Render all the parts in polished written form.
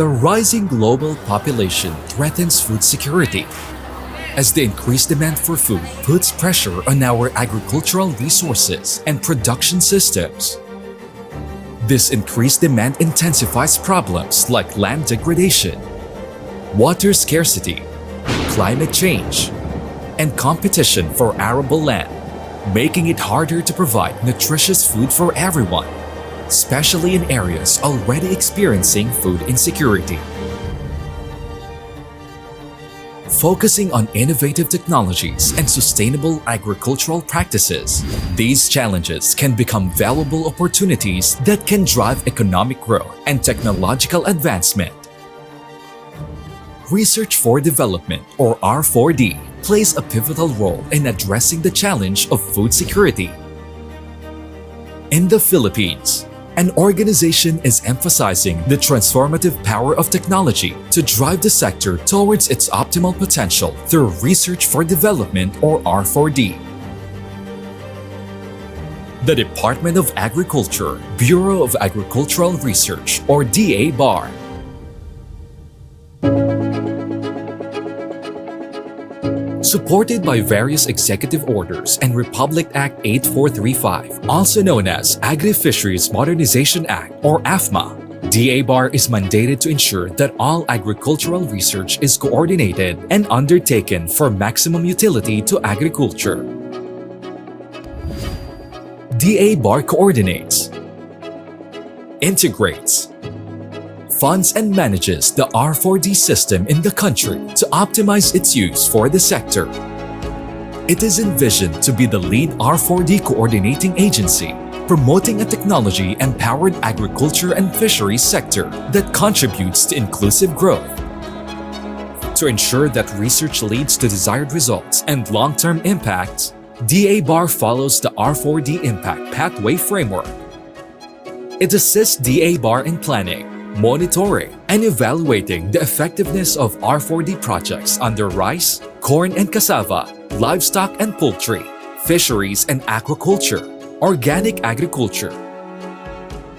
The rising global population threatens food security, as the increased demand for food puts pressure on our agricultural resources and production systems. This increased demand intensifies problems like land degradation, water scarcity, climate change, and competition for arable land, making it harder to provide nutritious food for everyone, especially in areas already experiencing food insecurity. Focusing on innovative technologies and sustainable agricultural practices, these challenges can become valuable opportunities that can drive economic growth and technological advancement. Research for Development, or R4D, plays a pivotal role in addressing the challenge of food security. In the Philippines, an organization is emphasizing the transformative power of technology to drive the sector towards its optimal potential through Research for Development, or R4D. The Department of Agriculture, Bureau of Agricultural Research, or DA-BAR, supported by various executive orders and Republic Act 8435, also known as Agri-Fisheries Modernization Act, or AFMA. DA-BAR is mandated to ensure that all agricultural research is coordinated and undertaken for maximum utility to agriculture. DA-BAR coordinates, integrates, funds and manages the R4D system in the country to optimize its use for the sector. It is envisioned to be the lead R4D coordinating agency, promoting a technology-empowered agriculture and fisheries sector that contributes to inclusive growth. To ensure that research leads to desired results and long-term impacts, DA-BAR follows the R4D Impact Pathway Framework. It assists DA-BAR in planning, monitoring, and evaluating the effectiveness of R4D projects under rice, corn and cassava, livestock and poultry, fisheries and aquaculture, organic agriculture,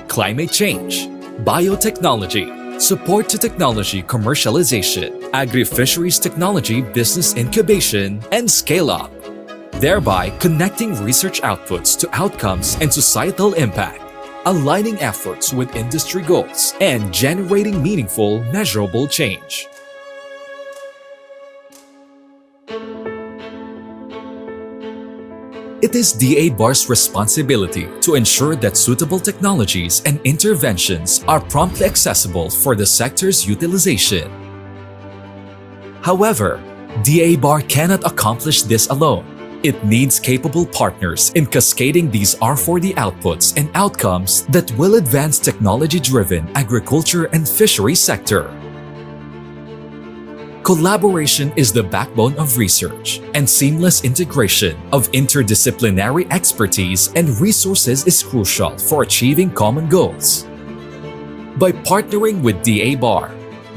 climate change, biotechnology, support to technology commercialization, agri-fisheries technology business incubation, and scale-up, thereby connecting research outputs to outcomes and societal impact, aligning efforts with industry goals, and generating meaningful, measurable change. It is DA-BAR's responsibility to ensure that suitable technologies and interventions are promptly accessible for the sector's utilization. However, DA-BAR cannot accomplish this alone. It needs capable partners in cascading these R4D outputs and outcomes that will advance technology-driven agriculture and fishery sector. Collaboration is the backbone of research, and seamless integration of interdisciplinary expertise and resources is crucial for achieving common goals. By partnering with DA-BAR,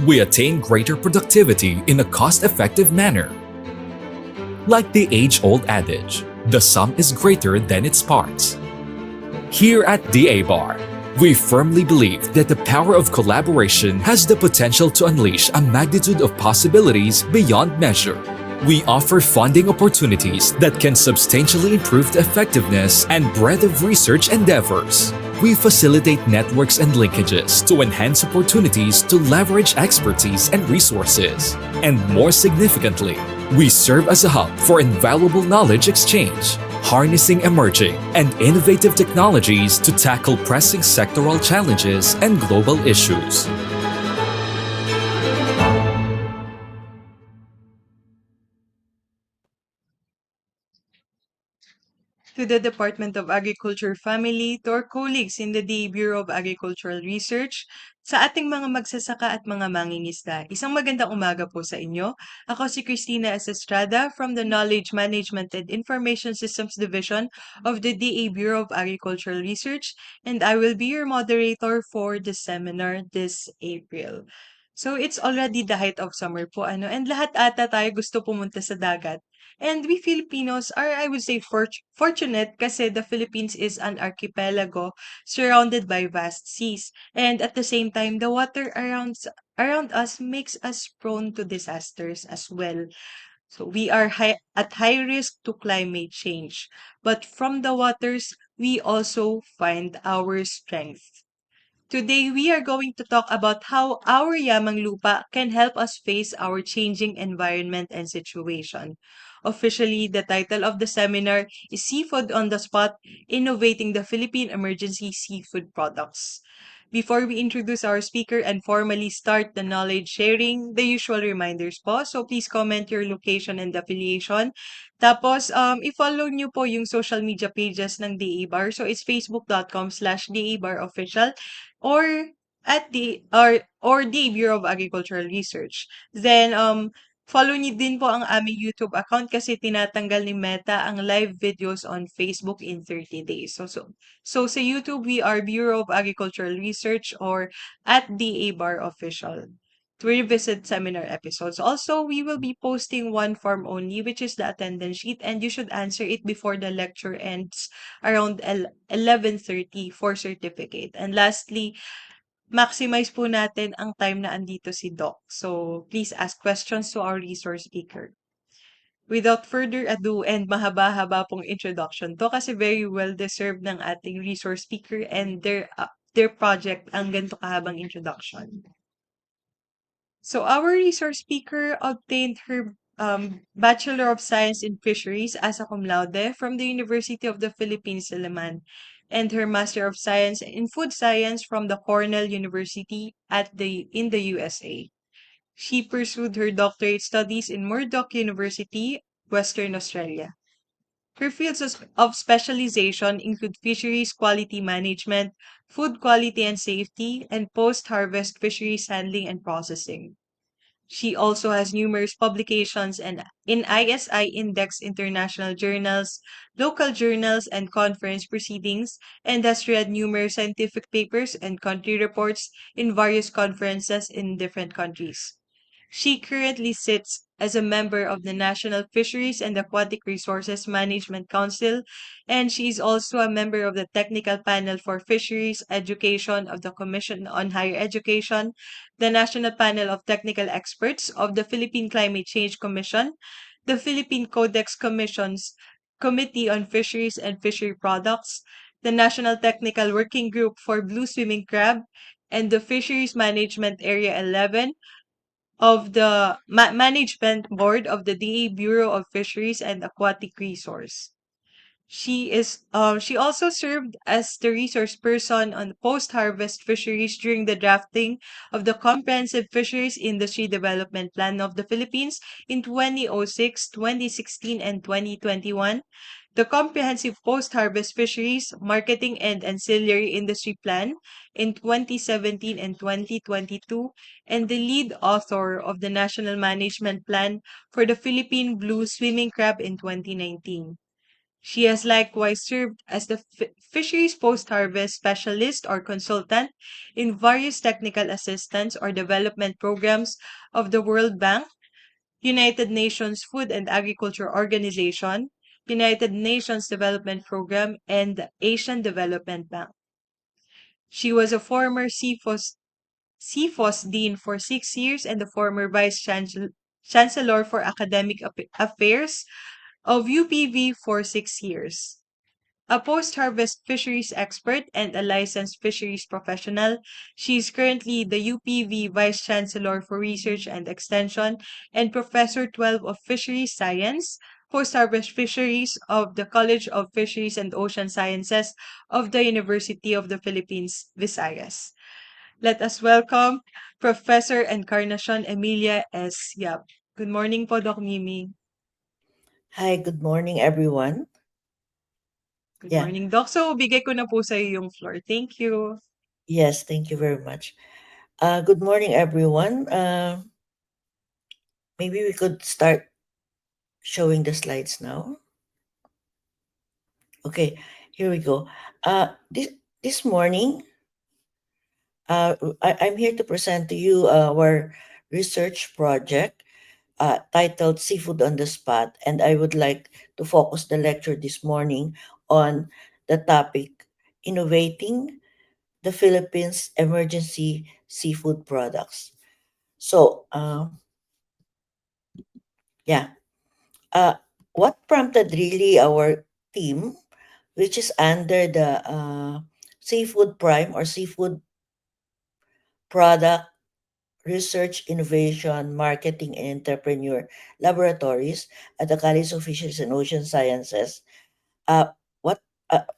we attain greater productivity in a cost-effective manner. Like the age-old adage, the sum is greater than its parts. Here at DA-BAR, we firmly believe that the power of collaboration has the potential to unleash a magnitude of possibilities beyond measure. We offer funding opportunities that can substantially improve the effectiveness and breadth of research endeavors. We facilitate networks and linkages to enhance opportunities to leverage expertise and resources. And more significantly, we serve as a hub for invaluable knowledge exchange, harnessing emerging and innovative technologies to tackle pressing sectoral challenges and global issues. To the Department of Agriculture family, to our colleagues in the DA Bureau of Agricultural Research, sa ating mga magsasaka at mga mangingisda, isang magandang umaga po sa inyo. Ako si Christina S. Estrada from the Knowledge Management and Information Systems Division of the DA Bureau of Agricultural Research, and I will be your moderator for the seminar this April. So it's already the height of summer po ano, and lahat ata tayo gusto pumunta sa dagat. And we Filipinos are, I would say, fortunate kasi the Philippines is an archipelago surrounded by vast seas. And at the same time, the water around us makes us prone to disasters as well. So we are at high risk to climate change. But from the waters, we also find our strength. Today, we are going to talk about how our Yamang Lupa can help us face our changing environment and situation. Officially, the title of the seminar is Seafood on the Spot, Innovating the Philippine Emergency Seafood Products. Before we introduce our speaker and formally start the knowledge sharing, the usual reminders po. So please comment your location and affiliation. Tapos, i-follow nyo po yung social media pages ng DA Bar. So it's facebook.com/DA Bar Official or at the or the Bureau of Agricultural Research. Then follow niyo din po ang aming YouTube account kasi tinatanggal ni Meta ang live videos on Facebook in 30 days. So sa YouTube we are Bureau of Agricultural Research or at the ABAR official to revisit seminar episodes. Also, we will be posting one form only, which is the attendance sheet, and you should answer it before the lecture ends around 11:30 for certificate. And lastly, maximize po natin ang time na andito si Doc. So, please ask questions to our resource speaker. Without further ado and mahaba-haba pong introduction to kasi very well deserved ng ating resource speaker and their project ang ganito kahabang introduction. So our resource speaker obtained her Bachelor of Science in Fisheries as a cum laude from the University of the Philippines, Silliman, and her Master of Science in Food Science from the Cornell University in the USA. She pursued her doctorate studies in Murdoch University, Western Australia. Her fields of specialization include fisheries quality management, food quality and safety, and post-harvest fisheries handling and processing. She also has numerous publications and in ISI Index international journals, local journals, and conference proceedings, and has read numerous scientific papers and country reports in various conferences in different countries. She currently sits as a member of the National Fisheries and Aquatic Resources Management Council, and she is also a member of the Technical Panel for Fisheries Education of the Commission on Higher Education, the National Panel of Technical Experts of the Philippine Climate Change Commission, the Philippine Codex Commission's Committee on Fisheries and Fishery Products, the National Technical Working Group for Blue Swimming Crab, and the Fisheries Management Area 11 of the Management Board of the DA Bureau of Fisheries and Aquatic Resource. She also served as the resource person on post-harvest fisheries during the drafting of the Comprehensive Fisheries Industry Development Plan of the Philippines in 2006, 2016, and 2021, the Comprehensive Post-Harvest Fisheries Marketing and Ancillary Industry Plan in 2017 and 2022, and the lead author of the National Management Plan for the Philippine Blue Swimming Crab in 2019. She has likewise served as the fisheries post-harvest specialist or consultant in various technical assistance or development programs of the World Bank, United Nations Food and Agriculture Organization, United Nations Development Program, and the Asian Development Bank. She was a former CFOS Dean for 6 years and the former Chancellor for Academic Affairs of UPV for 6 years. A post-harvest fisheries expert and a licensed fisheries professional, she is currently the UPV Vice Chancellor for Research and Extension and Professor 12 of Fisheries Science, Post-Harvest Fisheries of the College of Fisheries and Ocean Sciences of the University of the Philippines, Visayas. Let us welcome Professor Encarnacion Emilia S. Yap. Good morning po, Doc Mimi. Hi, good morning, everyone. Good Yeah, morning, Doc. So, bigay ko na po sa iyo yung floor. Thank you. yes, thank you very much. Good morning, everyone. Maybe we could start showing the slides now. Okay, here we go. This morning, I'm here to present to you our research project titled Seafood on the Spot, and I would like to focus the lecture this morning on the topic Innovating the Philippines Emergency Seafood Products. So, yeah, uh, what prompted really our team, which is under the Seafood Prime or Seafood Product Research, Innovation, Marketing, and Entrepreneur Laboratories at the College of Fisheries and Ocean Sciences. Uh, what uh,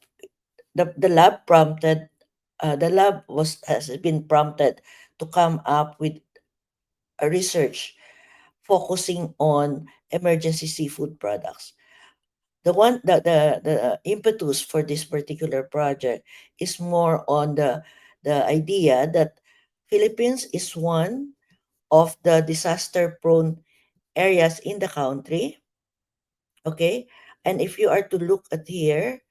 the lab prompted the lab was has been prompted to come up with a research focusing on emergency seafood products. The impetus for this particular project is more on the idea that Philippines is one of the disaster prone areas in the country. Okay. And if you are to look at here,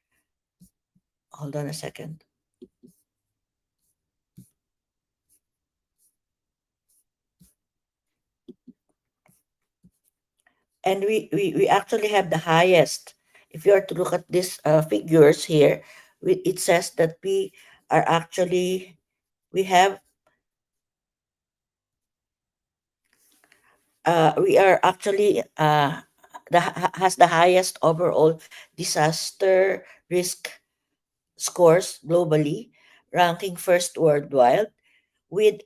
hold on a second. And we actually have the highest. If you are to look at these figures here, it says that are actually, we have, we are actually, has the highest overall disaster risk scores globally, ranking first worldwide with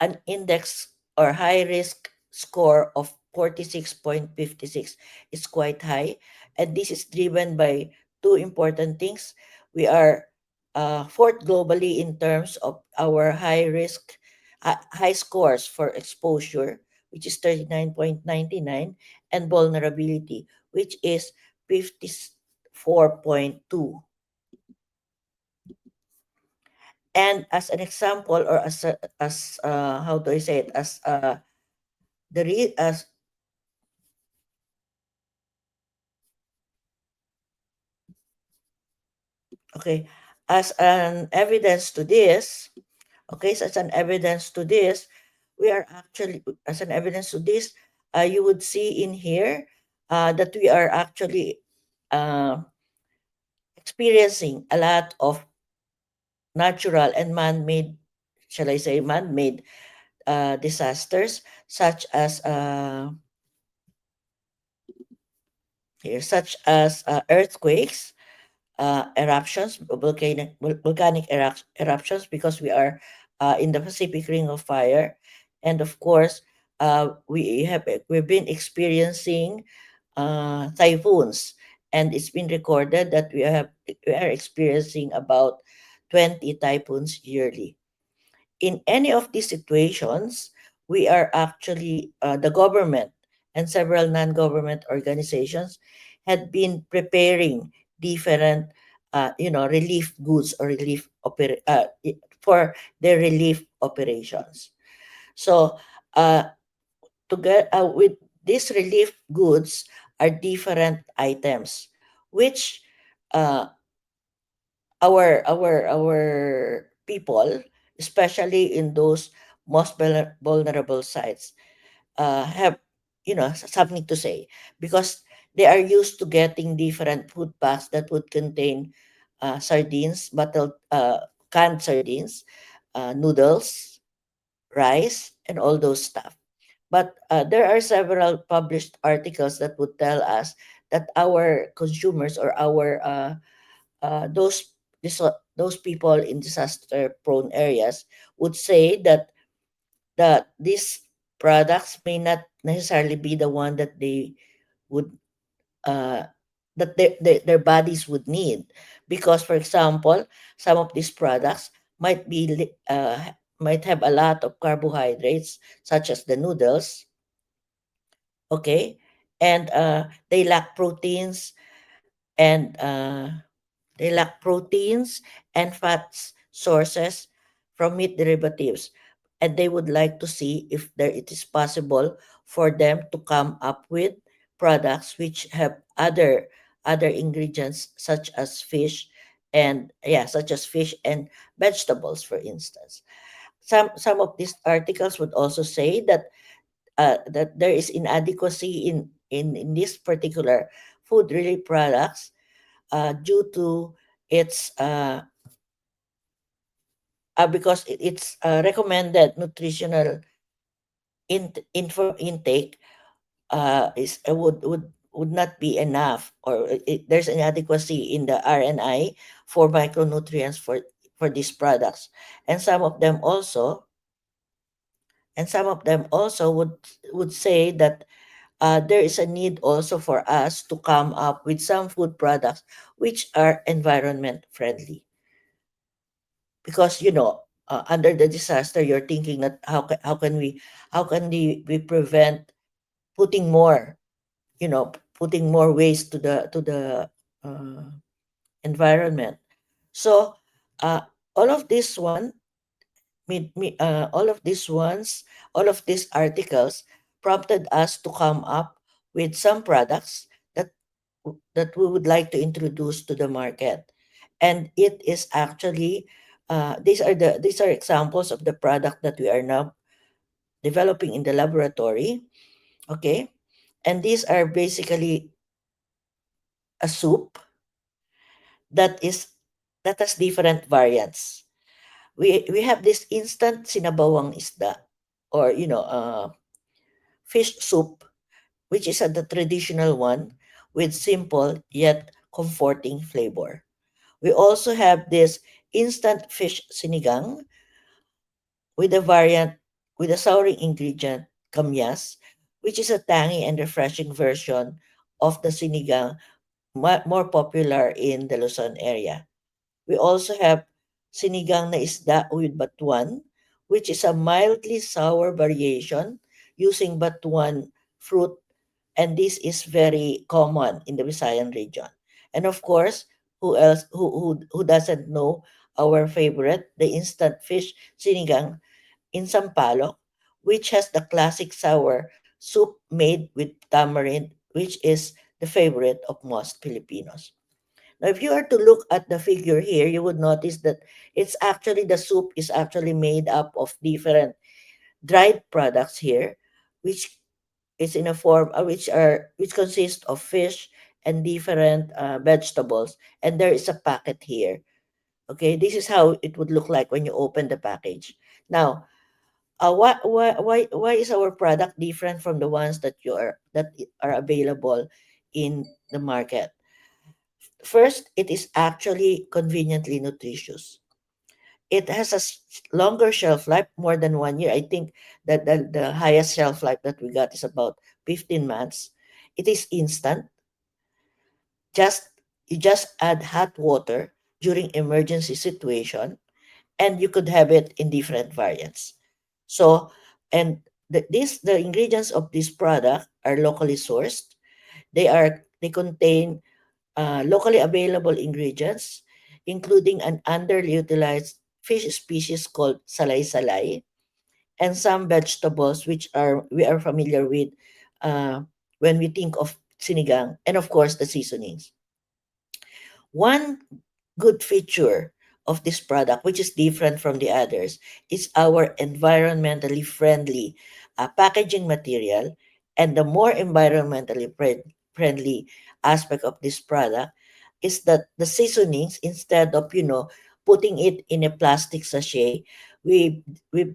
an index or high risk score of 46.56 is quite high. And this is driven by two important things. We are fourth globally in terms of our high scores for exposure, which is 39.99, and vulnerability, which is 54.2. And as an example, or as how do I say it, as the re as okay, as an evidence to this, okay, so as an evidence to this, we are actually, as an evidence to this, you would see in here that we are actually uh, experiencing a lot of natural and man-made, shall I say, man-made disasters, such as earthquakes, eruptions, eruptions, because we are in the Pacific Ring of Fire, and of course, we've been experiencing typhoons, and it's been recorded that we are experiencing about 20 typhoons yearly. In any of these situations, we are actually, the government and several non-government organizations had been preparing different, relief goods or for their relief operations. So, to get with these relief goods are different items, which uh, our people, especially in those most vulnerable sites, have something to say, because they are used to getting different food packs that would contain sardines, bottled canned sardines, noodles, rice, and all those stuff. But there are several published articles that would tell us that our consumers, or our those people in disaster prone areas, would say that these products may not necessarily be the one that they would uh, that their bodies would need, because, for example, some of these products might have a lot of carbohydrates, such as the noodles, okay, and and they lack proteins and fats sources from meat derivatives, and they would like to see if it is possible for them to come up with products which have other ingredients, such as fish and yeah, such as fish and vegetables, for instance. Some of these articles would also say that there is inadequacy in this particular food related products due to its because it's recommended nutritional intake is would not be enough, or there's inadequacy in the RNI for micronutrients for these products, and some of them also would say that there is a need also for us to come up with some food products which are environment friendly, because under the disaster you're thinking that how can we prevent putting more putting more waste to the uh, environment. So uh, all of this one all of these articles prompted us to come up with some products that we would like to introduce to the market. And it is actually these are examples of the product that we are now developing in the laboratory. Okay, and these are basically a soup that is that has different variants. We have this instant sinabawang isda, or fish soup, which is the traditional one with simple yet comforting flavor. We also have this instant fish sinigang with a variant with a souring ingredient, kamyas, which is a tangy and refreshing version of the sinigang more popular in the Luzon area. We also have sinigang na isda with batuan, which is a mildly sour variation using batuan fruit, and this is very common in the Visayan region. And of course, who doesn't know our favorite, the instant fish sinigang in Sampaloc, which has the classic sour soup made with tamarind, which is the favorite of most Filipinos. Now, if you are to look at the figure here, you would notice that the soup is actually made up of different dried products here, which is in a form which consist of fish and different vegetables, and there is a packet here. Okay, this is how it would look like when you open the package. Now, why is our product different from the ones that are available in the market? First, it is actually conveniently nutritious. It has a longer shelf life, more than 1 year. I think that the highest shelf life that we got is about 15 months. It is instant. Just you just add hot water during emergency situation, and you could have it in different variants. So, and the ingredients of this product are locally sourced. They contain locally available ingredients, including an underutilized fish species called salay-salay, and some vegetables which are we are familiar with uh, when we think of sinigang, and of course the seasonings. One good feature of this product, which is different from the others, is our environmentally friendly packaging material. And the more environmentally friendly aspect of this product is that the seasonings, instead of putting it in a plastic sachet, we we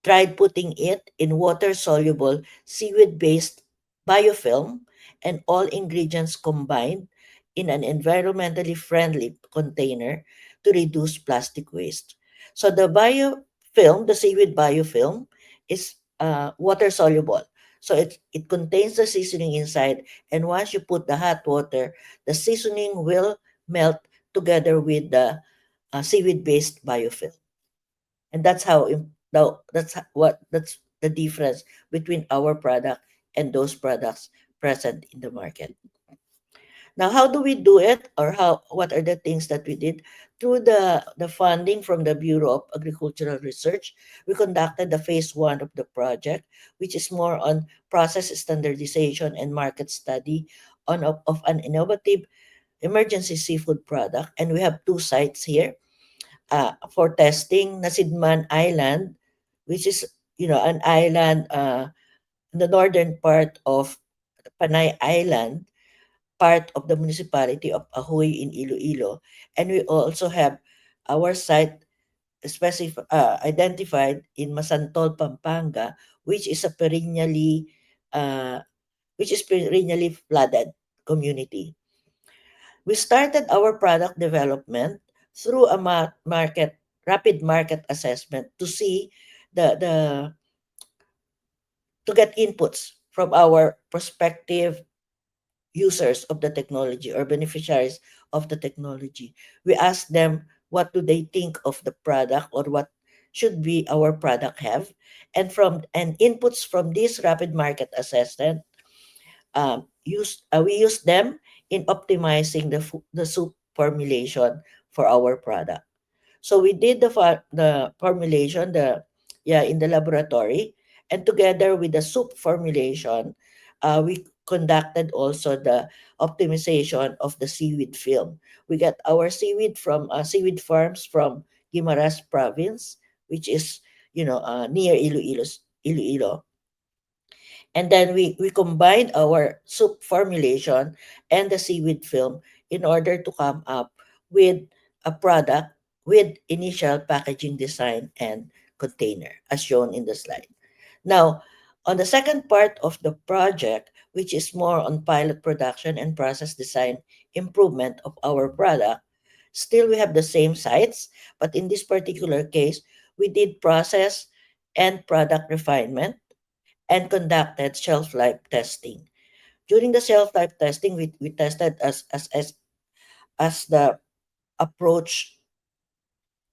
tried putting it in water soluble seaweed based biofilm, and all ingredients combined in an environmentally friendly container to reduce plastic waste. So the seaweed biofilm, is water soluble. So it contains the seasoning inside, and once you put the hot water, the seasoning will melt together with the seaweed based biofilm. And that's the difference between our product and those products present in the market. Now, how do we do it, or what are the things that we did? Through the funding from the Bureau of Agricultural Research, we conducted the phase 1 of the project, which is more on process standardization and market study of an innovative emergency seafood product, and we have two sites here for testing. Nasidman Island, which is an island in the northern part of Panay Island, part of the municipality of Ahoy in Iloilo, and we also have our site identified in Masantol, Pampanga, which is a uh, perennially flooded community. We started our product development through a rapid market assessment to see the to get inputs from our prospective users of the technology or beneficiaries of the technology. We ask them what do they think of the product or what should be our product have, and inputs from this rapid market assessment we use them in optimizing the soup formulation for our product. So we did the formulation in the laboratory, and together with the soup formulation, we conducted also the optimization of the seaweed film. We got our seaweed from seaweed farms from Guimaras province, which is near Iloilo. And then we combined our soup formulation and the seaweed film in order to come up with a product with initial packaging design and container, as shown in the slide. Now, on the second part of the project, which is more on pilot production and process design improvement of our product, still we have the same sites, but in this particular case, we did process and product refinement and conducted shelf life testing. During the shelf life testing, we tested as the approach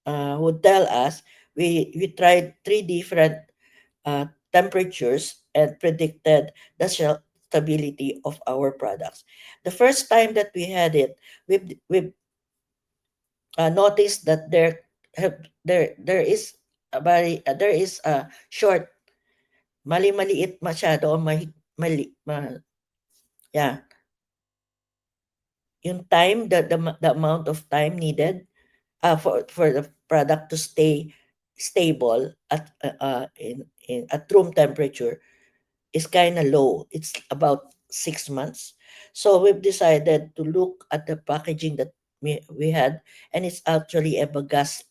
would tell us. We tried three different temperatures and predicted the shelf stability of our products. The first time that we had it, we noticed that there is a short maliit masyado o yeah, yung time, the amount of time needed for the product to stay stable in at room temperature is kind of low. It's about 6 months. So we've decided to look at the packaging that we had, and it's actually a bagasse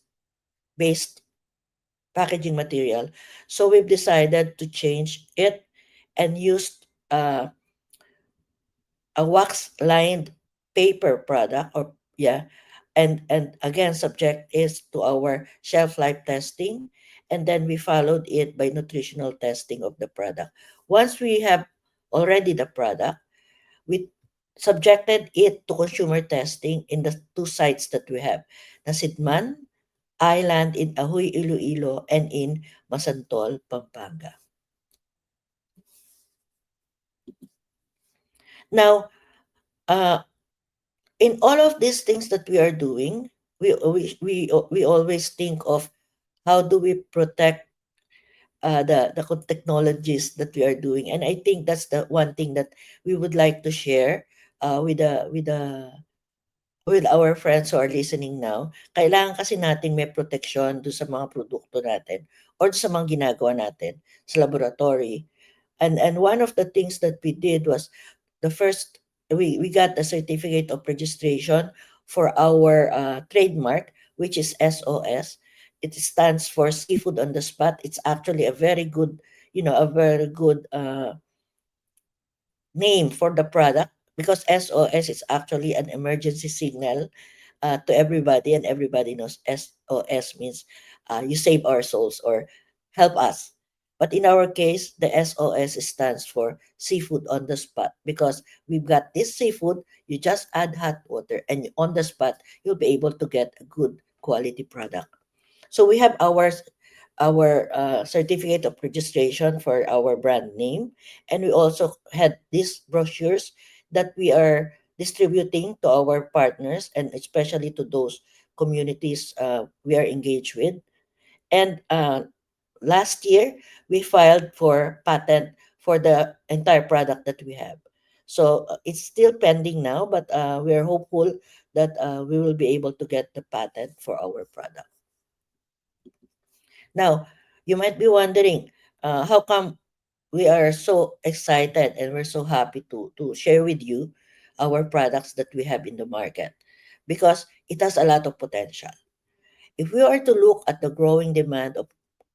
based packaging material. So we've decided to change it and used a wax lined paper product, or and again subject is to our shelf life testing, and then we followed it by nutritional testing of the product. Once we have already the product, we subjected it to consumer testing in the two sites that we have, Nasidman Island in Ahoy, Iloilo, and in Masantol, Pampanga. Now, uh, in all of these things that we are doing, we always think of how do we protect the technologies that we are doing, and I think that's the one thing that we would like to share with our friends who are listening now. Kailangan kasi natin may protection do sa mga produkto natin or sa mga ginagawa natin sa laboratory. And one of the things that we did was the first we got a certificate of registration for our trademark, which is SOS. It stands for seafood on the spot. It's actually a very good, name for the product, because SOS is actually an emergency signal to everybody, and everybody knows SOS means you save our souls or help us. But in our case, the SOS stands for seafood on the spot, because we've got this seafood, you just add hot water, and on the spot, you'll be able to get a good quality product. So we have our certificate of registration for our brand name, and we also had these brochures that we are distributing to our partners, and especially to those communities we are engaged with. And last year, we filed for patent for the entire product that we have. So it's still pending now, but we are hopeful that we will be able to get the patent for our product. Now, you might be wondering, how come we are so excited and we're so happy to share with you our products that we have in the market? Because it has a lot of potential. If we are to look at the growing demand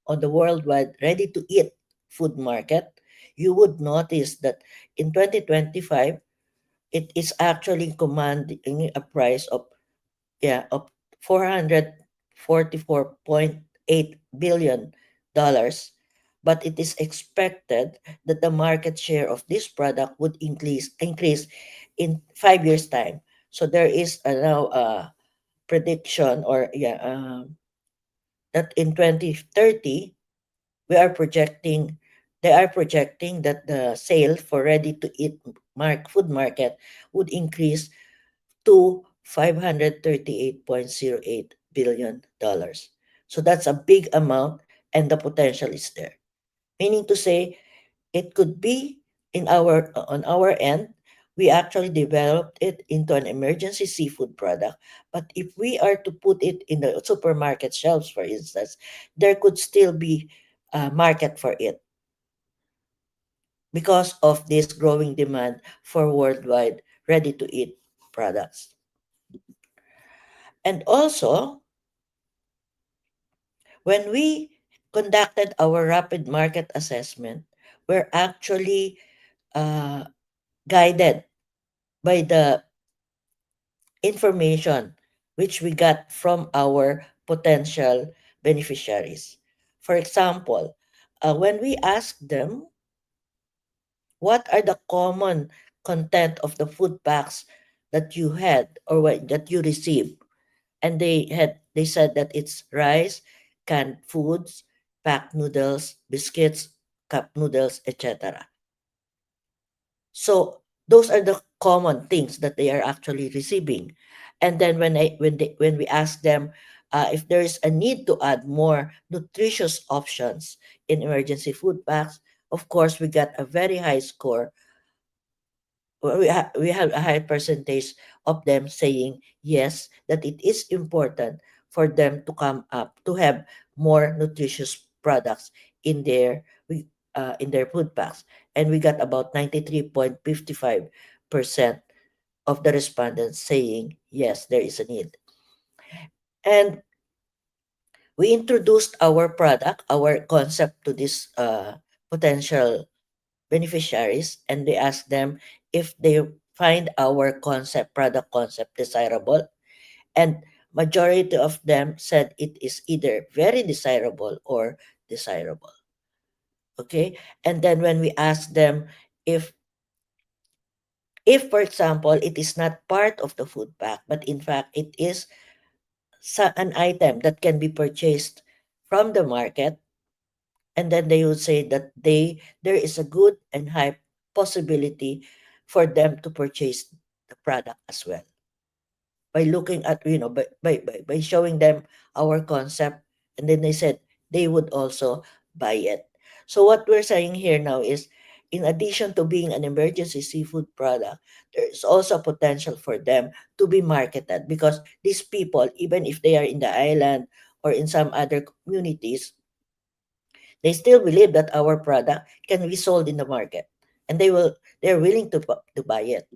on the worldwide ready-to-eat food market, you would notice that in 2025, it is actually commanding a price of $444.8 billion, but it is expected that the market share of this product would increase in 5 years time. So there is now a prediction, or that in 2030 we are projecting they are projecting that the sale for ready to eat food market would increase to $538.08 billion. So that's a big amount, and the potential is there. Meaning to say, it could be on our end, we actually developed it into an emergency seafood product. But if we are to put it in the supermarket shelves, for instance, there could still be a market for it because of this growing demand for worldwide ready to eat products. And also, when we conducted our rapid market assessment, we're actually uh, guided by the information which we got from our potential beneficiaries. For example, when we asked them what are the common content of the food packs that you had or that you received, and they said that it's rice, canned foods, packed noodles, biscuits, cup noodles, etc. So those are the common things that they are actually receiving. And then when we ask them if there is a need to add more nutritious options in emergency food packs, of course we got a very high score. We have a high percentage of them saying yes, that it is important for them to come up to have more nutritious products in their food packs. And we got about 93.55% of the respondents saying yes, there is a need. And we introduced our product, our concept, to this potential beneficiaries, and they ask them if they find our product concept desirable, and majority of them said it is either very desirable or desirable. Okay, and then when we ask them if for example it is not part of the food pack, but in fact it is an item that can be purchased from the market, and then they would say that there is a good and high possibility for them to purchase the product as well, by looking at, by showing them our concept, and then they said they would also buy it. So what we're saying here now is, in addition to being an emergency seafood product, there is also potential for them to be marketed, because these people, even if they are in the island or in some other communities, they still believe that our product can be sold in the market, and they're willing to buy it.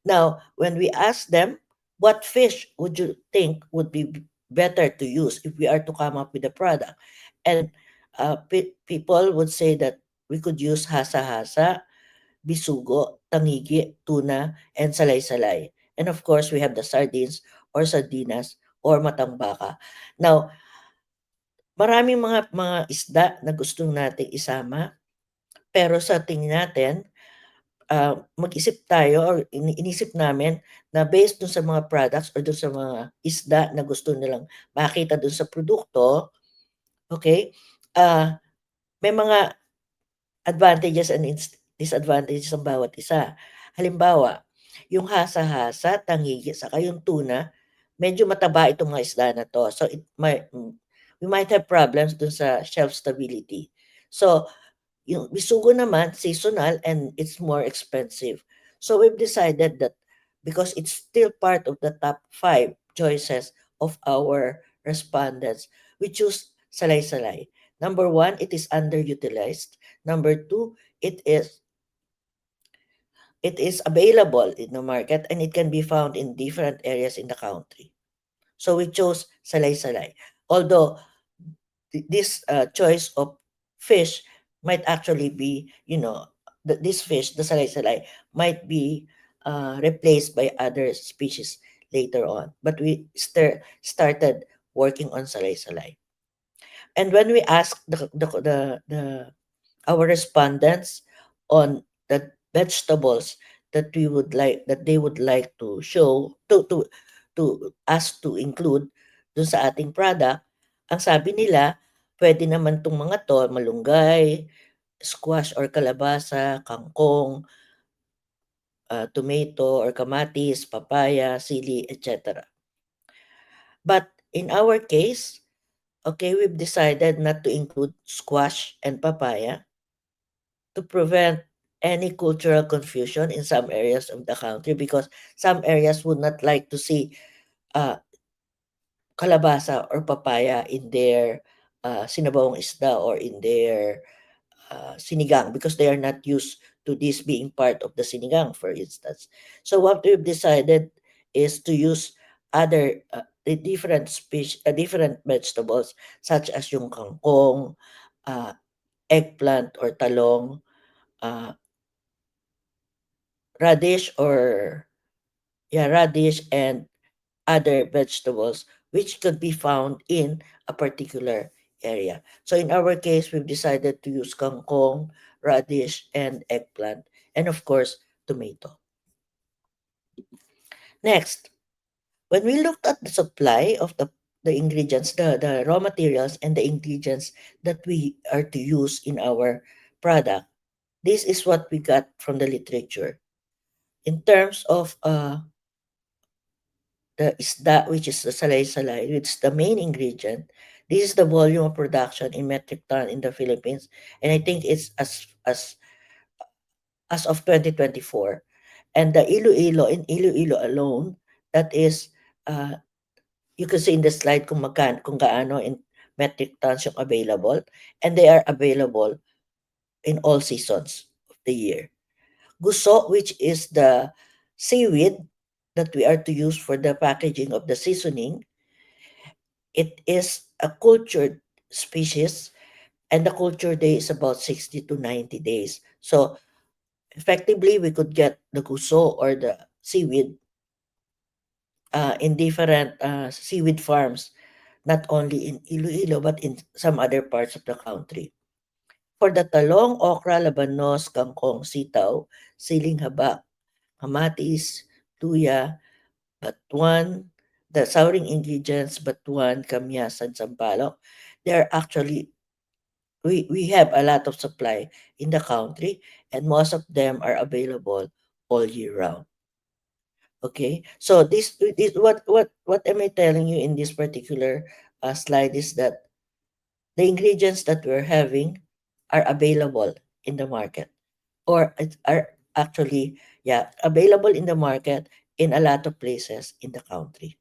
Now, when we ask them, what fish would you think would be better to use if we are to come up with a product? And people would say that we could use hasa-hasa, bisugo, tangigi, tuna, and salay-salay. And of course, we have the sardines or sardinas or matambaka. Now, maraming mga isda na gusto nating isama, pero sa tingin natin, mag-isip tayo, or inisip namin na based dun sa mga products or dun sa mga isda na gusto nilang makita dun sa produkto, okay, may mga advantages and disadvantages ang bawat isa. Halimbawa, yung hasa-hasa, tangigi, saka yung tuna, medyo mataba itong mga isda na to. So we might have problems dun sa shelf stability. So yung bisugo naman, seasonal, and it's more expensive. So we've decided that because it's still part of the top 5 choices of our respondents, we choose Salay-Salay. Number one, it is underutilized. Number two, it is it is available in the market and it can be found in different areas in the country. So we chose Salay-Salay. Although this choice of fish might actually be, this fish, the Salay-Salay, might be replaced by other species later on. But we started working on Salay-Salay. And when we asked our respondents on the vegetables that they would like to show to us to include dun sa ating product, ang sabi nila, pwede naman 'tong mga 'to, malunggay, squash or kalabasa, kangkong, tomato or kamatis, papaya, sili, etc. But in our case, okay, we've decided not to include squash and papaya to prevent any cultural confusion in some areas of the country, because some areas would not like to see uh, kalabasa or papaya in their sinabawang isda or in their sinigang, because they are not used to this being part of the sinigang, for instance. So what we've decided is to use other the different vegetables, such as yung kangkong, uh, eggplant or talong, uh, radish or radish, and other vegetables which could be found in a particular area. So in our case, we've decided to use kangkong, radish, and eggplant, and of course, tomato. Next, when we looked at the supply of the ingredients, the raw materials and the ingredients that we are to use in our product, this is what we got from the literature. In terms of the isda, which is the salay-salay, which is the main ingredient. This is the volume of production in metric ton in the Philippines, and I think it's as of 2024. And the Iloilo, in Iloilo alone, that is, you can see in the slide kung gaano in metric tons yung available, and they are available in all seasons of the year. Guso, which is the seaweed that we are to use for the packaging of the seasoning, it is a cultured species, and the culture day is about 60 to 90 days. So effectively, we could get the guso or the seaweed in different seaweed farms, not only in Iloilo, but in some other parts of the country. For the talong, okra, labanos, kangkong, sitaw, siling haba, kamatis, tuya, batuan, the souring ingredients, batuan, kamyas, and sampalok, they are actually, we have a lot of supply in the country, and most of them are available all year round. Okay, so this what am I telling you in this particular slide is that the ingredients that we're having are available in the market, or are actually available in the market in a lot of places in the country.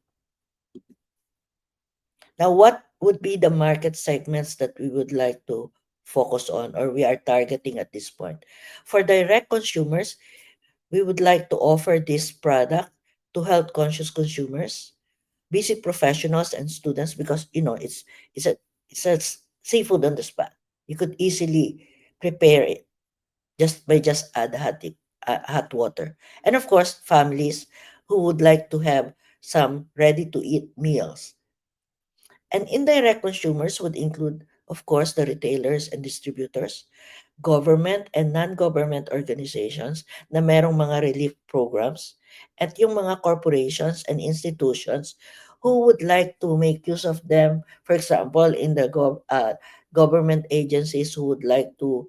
Now, what would be the market segments that we would like to focus on, or we are targeting at this point? For direct consumers, we would like to offer this product to health conscious consumers, busy professionals, and students, because it's a it's a seafood on the spot. You could easily prepare it just add hot water, and of course, families who would like to have some ready to eat meals. And indirect consumers would include, of course, the retailers and distributors, government and non-government organizations na merong mga relief programs, at yung mga corporations and institutions who would like to make use of them. For example, in the government agencies who would like to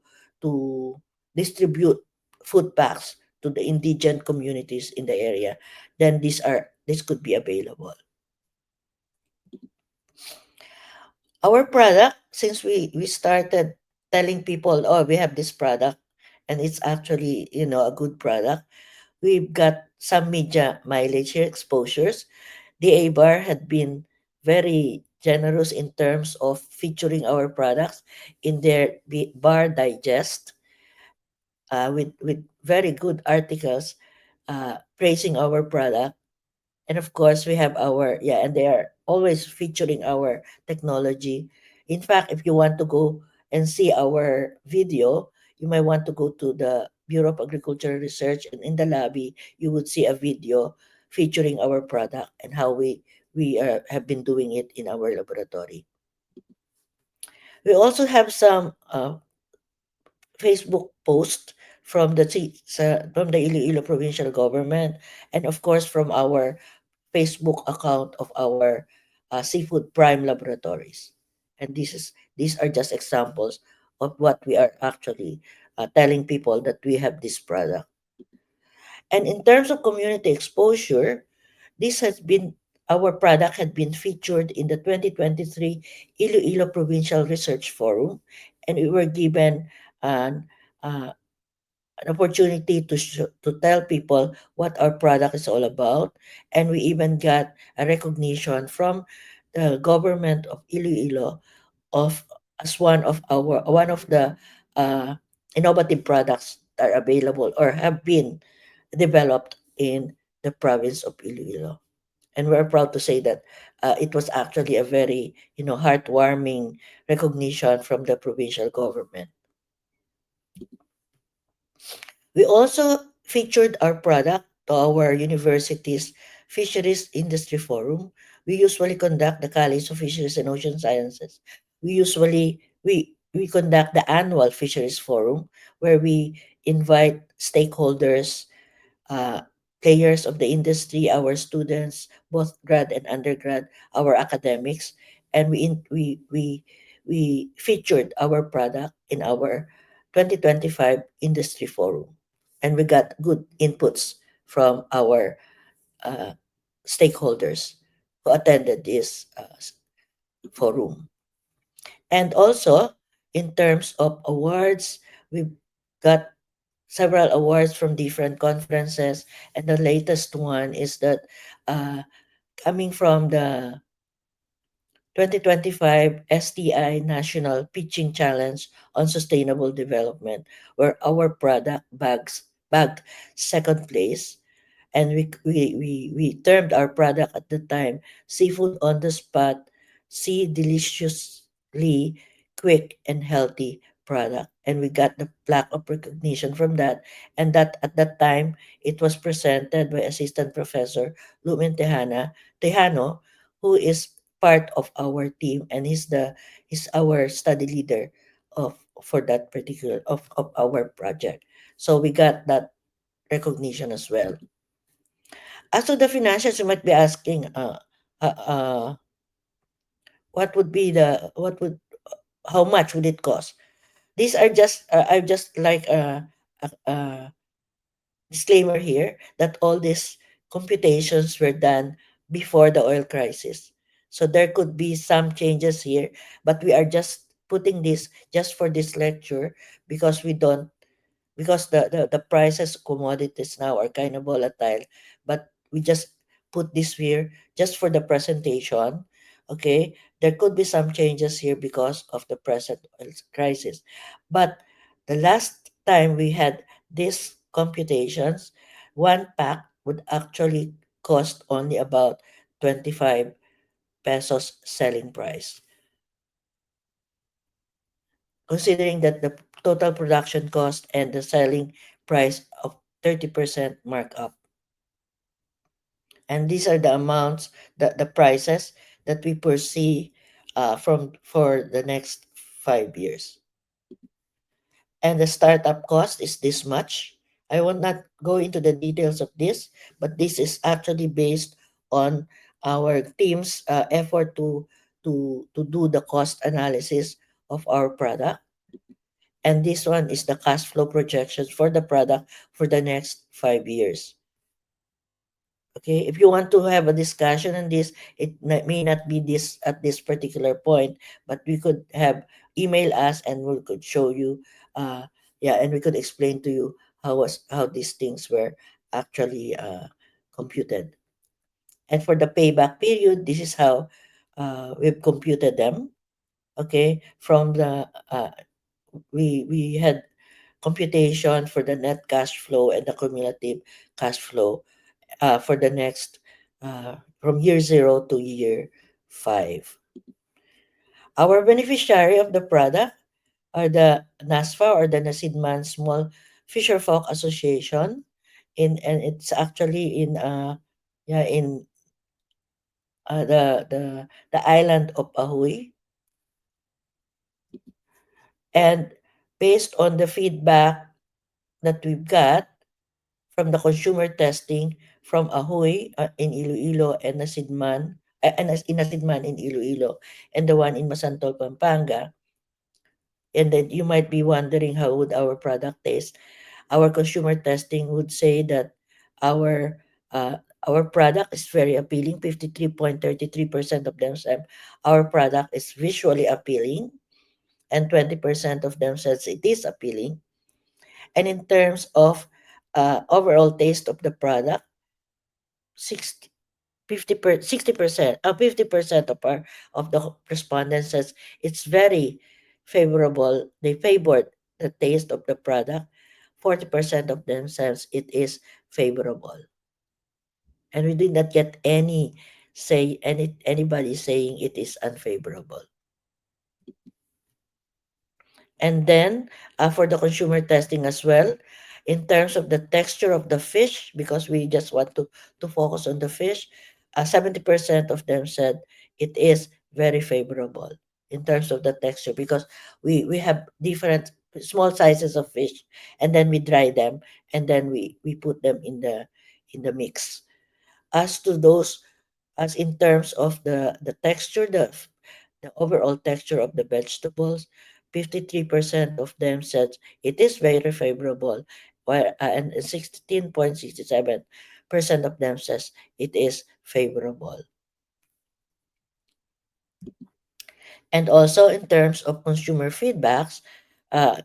distribute food packs to the indigent communities in the area, then this could be available. Our product, since we started telling people, oh, we have this product and it's actually a good product, we've got some media mileage here, exposures. The A-Bar had been very generous in terms of featuring our products in their bar digest, with very good articles praising our product. And of course, we have our, yeah, and they are always featuring our technology. In fact, if you want to go and see our video, you might want to go to the Bureau of Agricultural Research, and in the lobby, you would see a video featuring our product and how we have been doing it in our laboratory. We also have some Facebook post from from the Iloilo provincial government, and of course from our Facebook account of our Seafood Prime Laboratories. And these are just examples of what we are actually telling people that we have this product. And in terms of community exposure, this has been our product had been featured in the 2023 Iloilo Provincial Research Forum, and we were given an uh, an opportunity to tell people what our product is all about, and we even got a recognition from the government of Iloilo of as one of the uh, innovative products that are available or have been developed in the province of Iloilo. And we're proud to say that it was actually a very heartwarming recognition from the provincial government. We also featured our product to our university's Fisheries Industry Forum. We usually conduct the College of Fisheries and Ocean Sciences. We conduct the annual Fisheries Forum where we invite stakeholders, uh, players of the industry, our students, both grad and undergrad, our academics, and we featured our product in our 2025 industry forum, and we got good inputs from our uh, stakeholders who attended this forum. And also, in terms of awards, we got several awards from different conferences, and the latest one is that uh, coming from the 2025 STI National Pitching Challenge on Sustainable Development, where our product bagged second place, and we termed our product at the time seafood on the spot, see deliciously quick and healthy product, and we got the plaque of recognition from that. And that at that time it was presented by Assistant Professor Lumen Tejano, who is part of our team, and he's our study leader of for that particular of our project. So we got that recognition as well. As to the financials, you might be asking, uh, uh, what would, how much would it cost? These are just, I just like a disclaimer here that all these computations were done before the oil crisis. So there could be some changes here, but we are just putting this just for this lecture because we don't because the prices of commodities now are kind of volatile, but we just put this here just for the presentation. Okay, there could be some changes here because of the present oil crisis, but the last time we had these computations, one pack would actually cost only about 25 pesos selling price, considering that the total production cost and the selling price of 30% markup. And these are the amounts, the prices that we foresee from for the next 5 years. And the startup cost is this much. I will not go into the details of this, but this is actually based on our team's effort to do the cost analysis of our product. And this one is the cash flow projections for the product for the next 5 years. Okay, if you want to have a discussion on this, it may not be this at this particular point, but we could have email us and we could show you, yeah, and we could explain to you how these things were actually computed. And for the payback period, this is how we've computed them. Okay, from the we had computation for the net cash flow and the cumulative cash flow for the next from year 0 to year 5. Our beneficiary of the product are the NASFA, or the Nasidman Small Fisher Folk Association, and it's actually in the island of Ahui. And based on the feedback that we've got from the consumer testing from Ahui in Iloilo, and Nasidman, in Nasidman in Iloilo, and the one in Masantol, Pampanga. And then you might be wondering, how would our product taste? Our consumer testing would say that our uh, our product is very appealing. 53.33% of them said our product is visually appealing, and 20% of them says it is appealing. And in terms of overall taste of the product, 60 60%, 50% of the respondents says it's very favorable. They favored the taste of the product. 40% of them says it is favorable. And we did not get anybody saying it is unfavorable. And then for the consumer testing as well, in terms of the texture of the fish, because we just want to focus on the fish, 70% of them said it is very favorable in terms of the texture, because we have different small sizes of fish, and then we dry them, and then we put them in the mix. As to those, as in terms of the texture, the overall texture of the vegetables, 53% of them said it is very favorable, while and 16.67% of them says it is favorable. And also in terms of consumer feedbacks, uh,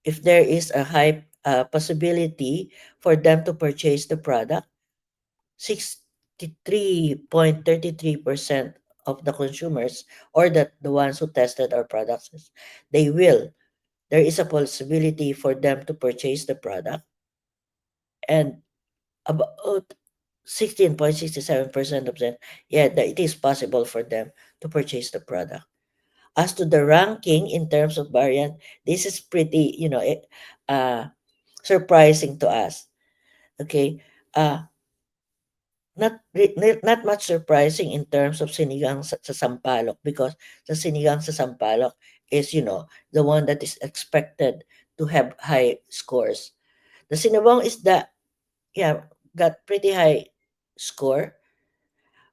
if there is a high possibility for them to purchase the product, 63.33% of the consumers, or the ones who tested our products, they will. There is a possibility for them to purchase the product, and about 16.67% of them, yeah, that it is possible for them to purchase the product. As to the ranking in terms of variant, this is pretty, uh, surprising to us. Okay, uh, not much surprising in terms of sinigang sa Sampaloc, because the sinigang sa Sampaloc is, the one that is expected to have high scores. The sinabong is got pretty high score,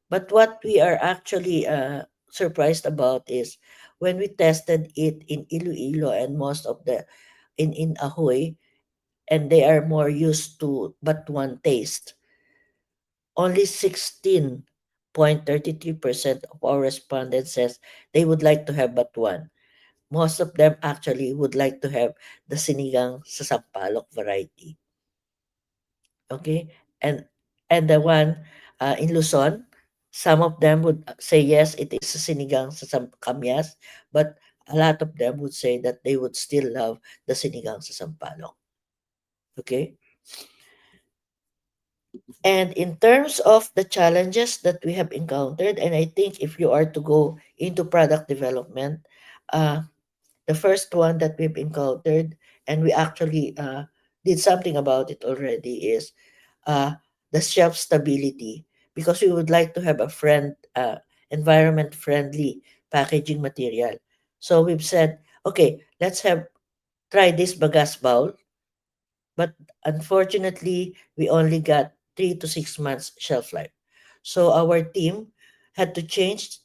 but what we are actually surprised about is when we tested it in Iloilo and most of the in Ahoy, and they are more used to but one taste. Only 16.33% of our respondents says they would like to have but one. Most of them actually would like to have the sinigang sa Sampaloc variety. Okay? And the one in Luzon, some of them would say yes, it is sinigang sa Kamyas, but a lot of them would say that they would still love the sinigang sa Sampaloc. Okay? And in terms of the challenges that we have encountered, and I think if you are to go into product development, uh, the first one that we've encountered, and we actually did something about it already, is uh, the shelf stability, because we would like to have a environment friendly packaging material. So we've said, okay, let's have try this bagas bowl, but unfortunately, we only got 3 to 6 months shelf life. So our team had to change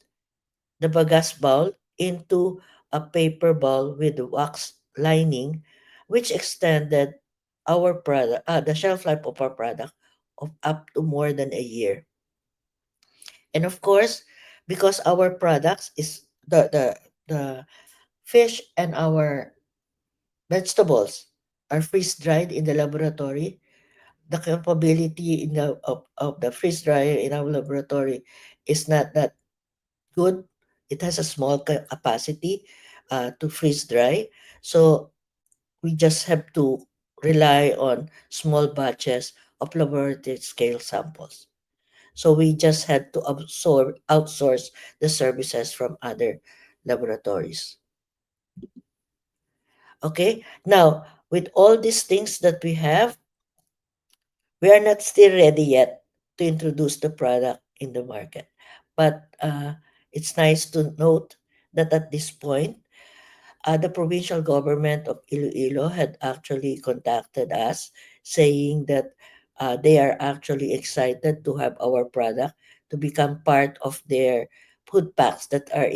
the bagas bowl into a paper bowl with wax lining, which extended the shelf life of our product of up to more than a year. And of course, because our products is the fish and our vegetables are freeze dried in the laboratory, the capability of the freeze dryer in our laboratory is not that good. It has a small capacity to freeze dry. So we just have to rely on small batches of laboratory scale samples. So we just had to outsource the services from other laboratories. Okay, now with all these things that we have, we are not still ready yet to introduce the product in the market. But it's nice to note that at this point, the provincial government of Iloilo had actually contacted us saying that they are actually excited to have our product to become part of their food packs that are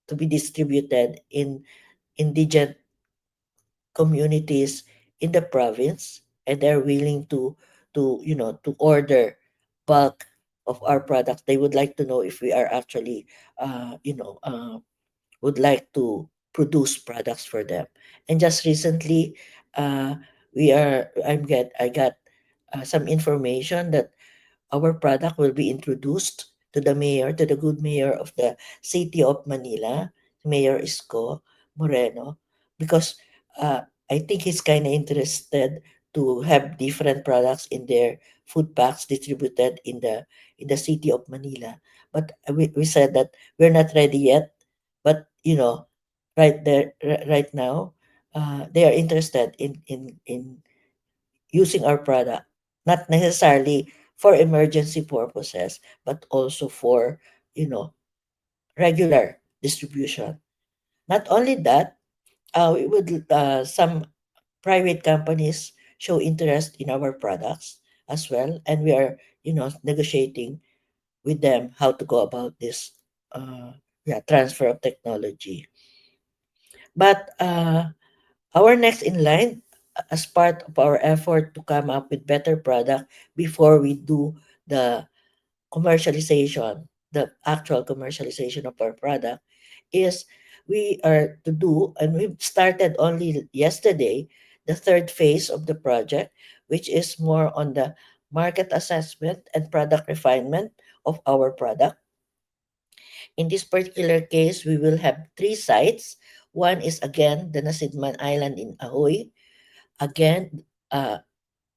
to be distributed in indigent communities in the province, and they're willing to order bulk of our products. They would like to know if we are actually would like to produce products for them. And just recently, uh, I got some information that our product will be introduced to the mayor, to the good mayor of the city of Manila, Mayor Isko Moreno, because uh, I think he's kind of interested to have different products in their food packs distributed in the city of Manila. But we said that we're not ready yet, but right now, they are interested in using our product, not necessarily for emergency purposes, but also for, you know, regular distribution. Not only that, we would some private companies show interest in our products as well, and we are, negotiating with them how to go about this, transfer of technology. But our next in line, as part of our effort to come up with better product before we do the commercialization, the actual commercialization of our product, is we are to do, and we started only yesterday, the third phase of the project, which is more on the market assessment and product refinement of our product. In this particular case, we will have three sites. One is again the Nasidman Island in Ahoy. Again,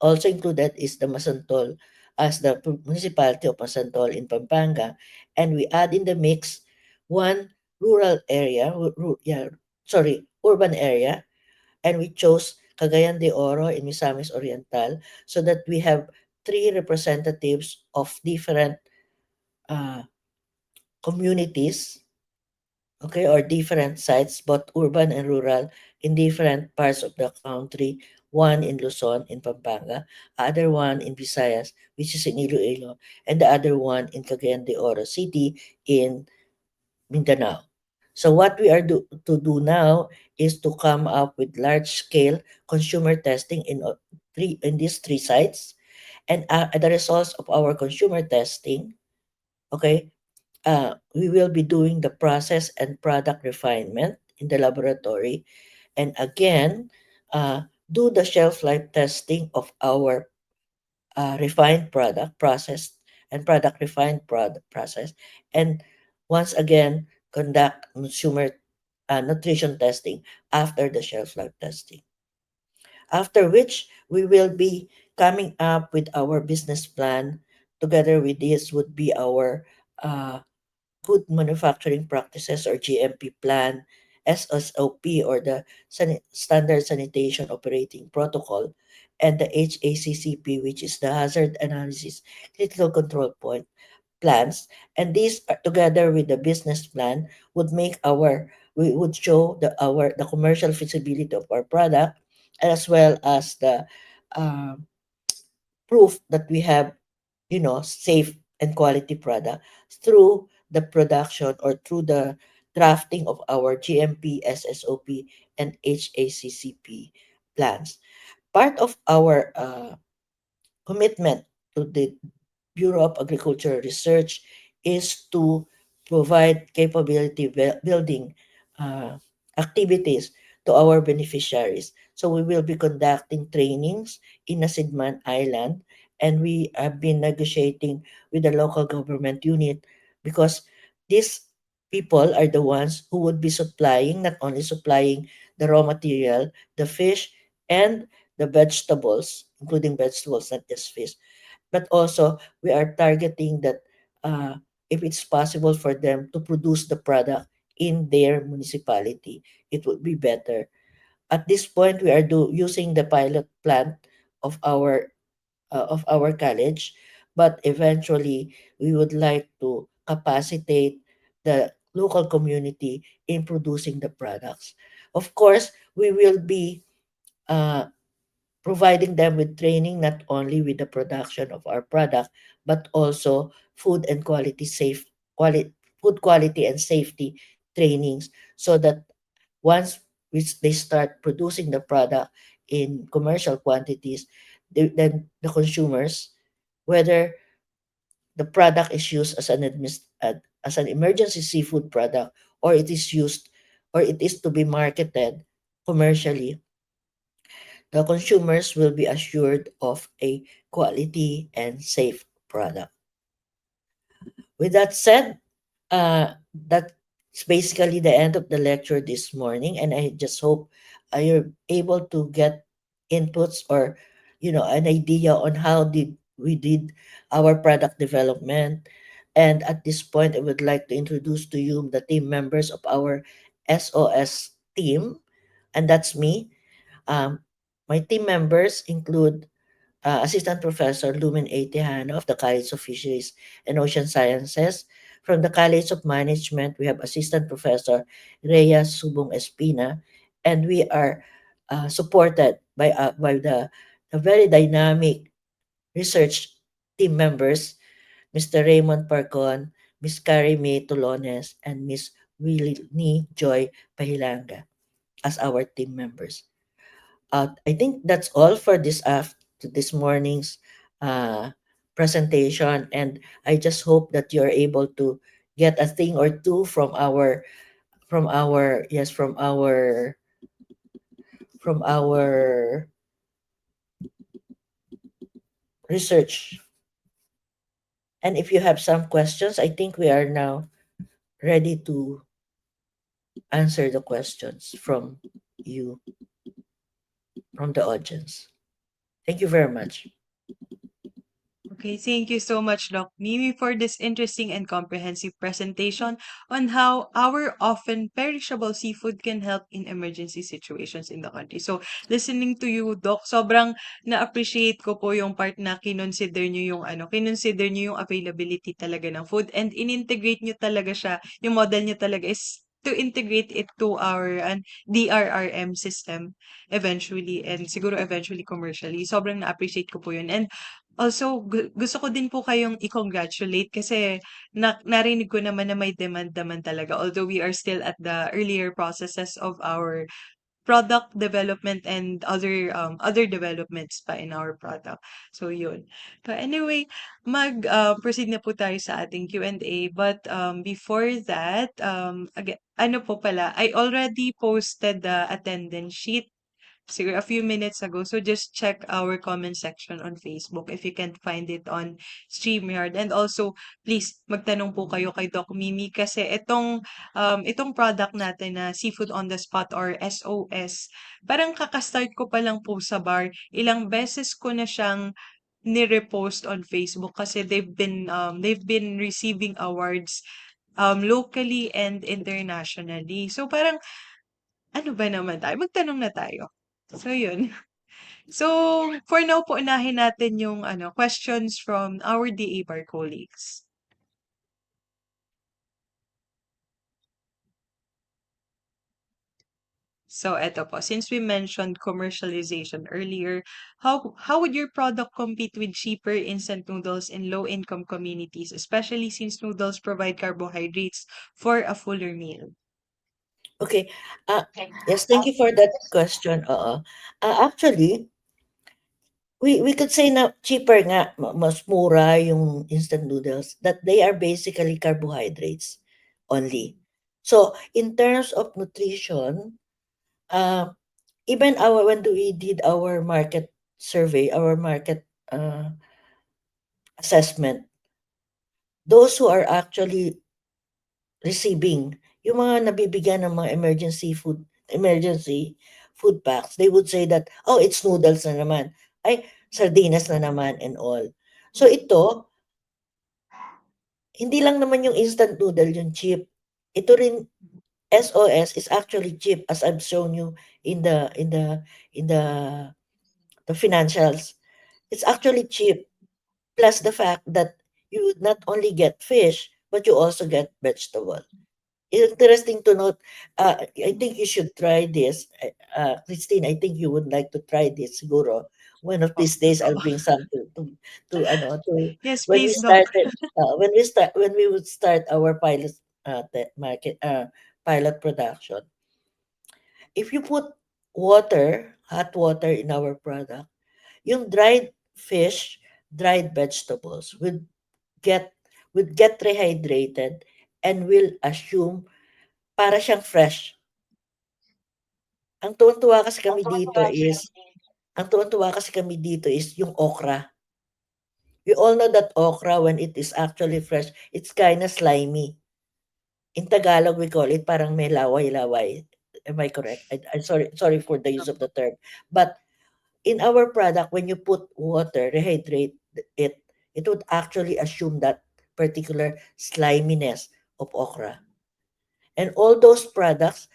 also included is the Masantol as the municipality of Masantol in Pampanga. And we add in the mix one rural area, urban area, and we chose Cagayan de Oro in Misamis Oriental so that we have three representatives of different uh, communities, okay, or different sites, both urban and rural, in different parts of the country. One in Luzon, in Pampanga, other one in Visayas, which is in Iloilo, and the other one in Cagayan de Oro City in Mindanao. So what we are to do now is to come up with large-scale consumer testing in these three sites, and the results of our consumer testing, okay, we will be doing the process and product refinement in the laboratory, and again, uh, do the shelf life testing of our refined product process and product refined product process, and once again conduct consumer nutrition testing after the shelf life testing. After which we will be coming up with our business plan. Together with this would be our uh, good manufacturing practices or GMP plan, SSOP or the Standard Sanitation Operating Protocol, and the HACCP, which is the Hazard Analysis Critical Control Point plans. And these together with the business plan would make we would show the commercial feasibility of our product, as well as the uh, proof that we have, safe and quality product through the production or through the drafting of our GMP, SSOP, and HACCP plans. Part of our commitment to the Bureau of Agricultural Research is to provide capability building uh, activities to our beneficiaries. So we will be conducting trainings in Asigman Island, and we have been negotiating with the local government unit because these people are the ones who would be supplying, not only supplying the raw material, the fish, and the vegetables, including vegetables, not just fish, but also we are targeting that uh, if it's possible for them to produce the product in their municipality, it would be better. At this point, we are using the pilot plant of our college, but eventually we would like to capacitate the local community in producing the products. Of course, we will be uh, providing them with training not only with the production of our product but also food and quality food quality and safety trainings, so that once they start producing the product in commercial quantities, then the consumers, whether the product is used as as an emergency seafood product, or it is used, or it is to be marketed commercially, the consumers will be assured of a quality and safe product. With that said, that's basically the end of the lecture this morning, and I just hope you're able to get inputs or an idea on how did we did our product development. And at this point, I would like to introduce to you the team members of our SOS team, and that's me. Um, my team members include Assistant Professor Lumen A. Tejano of the College of Fisheries and Ocean Sciences. From the College of Management, we have Assistant Professor Rhea Subong Espina, and we are supported by the very dynamic research team members, Mr. Raymond Parcon, Miss Carrie May Tolones, and Miss Willie Joy Pahilanga as our team members. I think that's all for this morning's uh, presentation, and I just hope that you're able to get a thing or two from our research. And if you have some questions, I think we are now ready to answer the questions from you, from the audience. Thank you very much. Okay, thank you so much, Doc Mimi, for this interesting and comprehensive presentation on how our often perishable seafood can help in emergency situations in the country. So, listening to you, Doc, sobrang na-appreciate ko po yung part na kinonsider nyo yung availability talaga ng food and in-integrate nyo talaga siya, yung model nyo talaga is to integrate it to our DRRM system eventually and siguro eventually commercially. Sobrang na-appreciate ko po yun. And also, gusto ko din po kayong i-congratulate kasi narinig ko naman na may demand naman talaga. Although we are still at the earlier processes of our product development and other developments pa in our product. So yun. But anyway, proceed na po tayo sa ating Q&A. But before that, again, ano po pala, I already posted the attendance sheet siguro a few minutes ago. So just check our comment section on Facebook if you can't find it on StreamYard. And also, please magtanong po kayo kay Doc Mimi kasi itong product natin na Seafood on the Spot or SOS, parang kakastart ko pa lang po sa bar. Ilang beses ko na siyang ni-repost on Facebook kasi they've been receiving awards locally and internationally. So parang ano ba naman tayo? Magtanong na tayo. So, yun. So, for now po, unahin natin yung questions from our DA bar colleagues. So, eto po. Since we mentioned commercialization earlier, how would your product compete with cheaper instant noodles in low-income communities, especially since noodles provide carbohydrates for a fuller meal? Okay. Yes, thank you for that question. Actually, we could say na cheaper nga, mas mura yung instant noodles, that they are basically carbohydrates only. So, in terms of nutrition, Uh, Even when we did our market survey, our market assessment, those who are actually receiving, yung mga nabibigyan ng mga emergency food packs, they would say that, oh, it's noodles na naman. Ay, sardinas na naman and all. So ito, hindi lang naman yung instant noodle yung cheap. Ito rin, SOS is actually cheap as I've shown you in the financials. It's actually cheap. Plus the fact that you would not only get fish, but you also get vegetable. Interesting to note. I think you should try this. Christine, I think you would like to try this siguro. One of these days, Opo. I'll bring some to Yes, when we please, Doc. started, when we would start our pilot market, pilot production. If you put hot water in our product, yung dried fish, dried vegetables get would get rehydrated and will assume para siyang fresh. Ang tuwang-tuwa kasi kami dito is ang tuwang-tuwa kasi kami dito is yung okra. We all know that okra when it is actually fresh, it's kinda slimy. In Tagalog, we call it parang may laway-laway. Am I correct? I'm sorry for the use of the term. But in our product, when you put water, rehydrate it, it would actually assume that particular sliminess of okra. And all those products,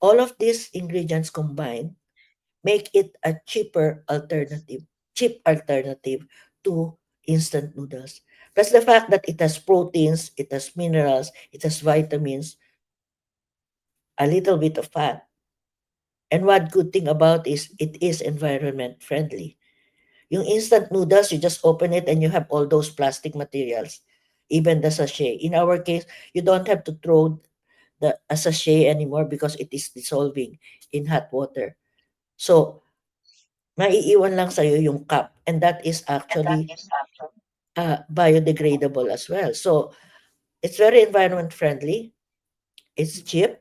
all of these ingredients combined make it a cheap alternative to instant noodles. Plus the fact that it has proteins, it has minerals, it has vitamins, a little bit of fat. And one good thing about is it is environment friendly. Yung instant noodles, you just open it and you have all those plastic materials, even the sachet. In our case, you don't have to throw the a sachet anymore because it is dissolving in hot water. So, maiiwan lang sa'yo yung cup and that is actually biodegradable as well. So, it's very environment friendly, it's cheap,